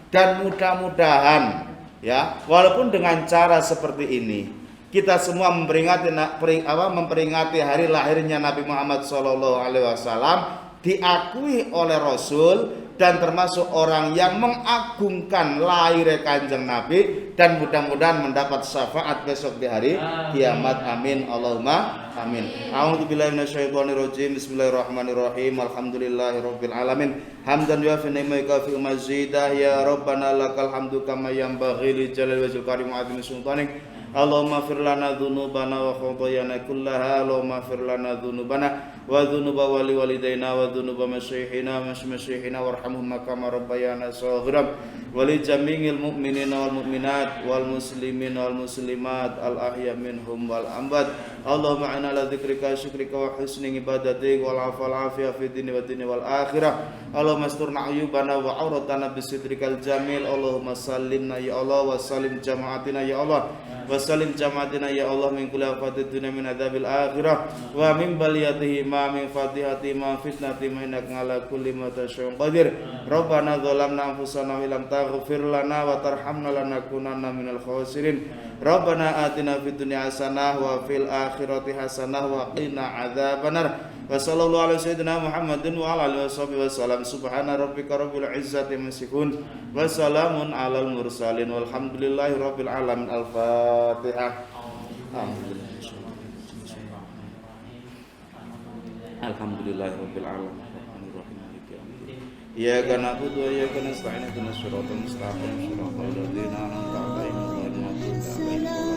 Dan mudah-mudahan ya, walaupun dengan cara seperti ini kita semua memperingati hari lahirnya Nabi Muhammad SAW, diakui oleh Rasul dan termasuk orang yang mengagungkan lahir Kanjeng Nabi, dan mudah-mudahan mendapat syafaat besok di hari kiamat. Amin Allahumma amin. A'udzubillahi minasyaitonirrajim. Bismillahirrahmanirrahim. Alhamdulillahirabbil alamin. Hamdan yuafi ni'maka fi mazidah ya rabbana lakal hamdu kama yanbaghi li jalali wajhil karim wa 'azimi sultanik. Allahumma fir lana dzunubana wa khatayana kullaha. Allahumma fir lana dzunubana wa dzunuba wali walidaina wa dzunuba masyayikhina masyayikhina warhamhum kama rabbayana shaghira wa li jami'il mu'minina wal mu'minat wal muslimin wal muslimat al ahya minhum wal amwat. Allahumma inna ala dzikrika syukrika wa husni ibadatik wal afal afiyah fi dini wa dini wal akhirah. Allahumma asturna ayubana wa auratana bisitrikal jamil. Allahumma sallimna ya Allah wa salim jama'atina ya Allah wa salim jama'atina ya Allah min kulli afatid dunya min adzabil akhirah wa min baliyatihi ma min fatihati ma fitnati ma innaka ala kulli ma tasya'un qadir. Rabbana dzalamna anfusana wa lam taghfir lana wa tarhamna lanakunanna minal khasirin. Rabbana atina fid dunya hasanah wa fil akhirati hasanah wa qina adzabannar. Wa sallallahu ala sayyidina Muhammadin wa ala alihi washabihi wasallam. Subhana rabbika rabbil izzati amma yasifun wa salamun alal mursalin walhamdulillahi rabbil alamin. Al-Fatihah. Alhamdulillahirabbil alamin. Iyyaka na'budu wa iyyaka nasta'in ihdinas siratal mustaqim. Shiratal ladzina an'amta 'alaihim ghairil maghdubi 'alaihim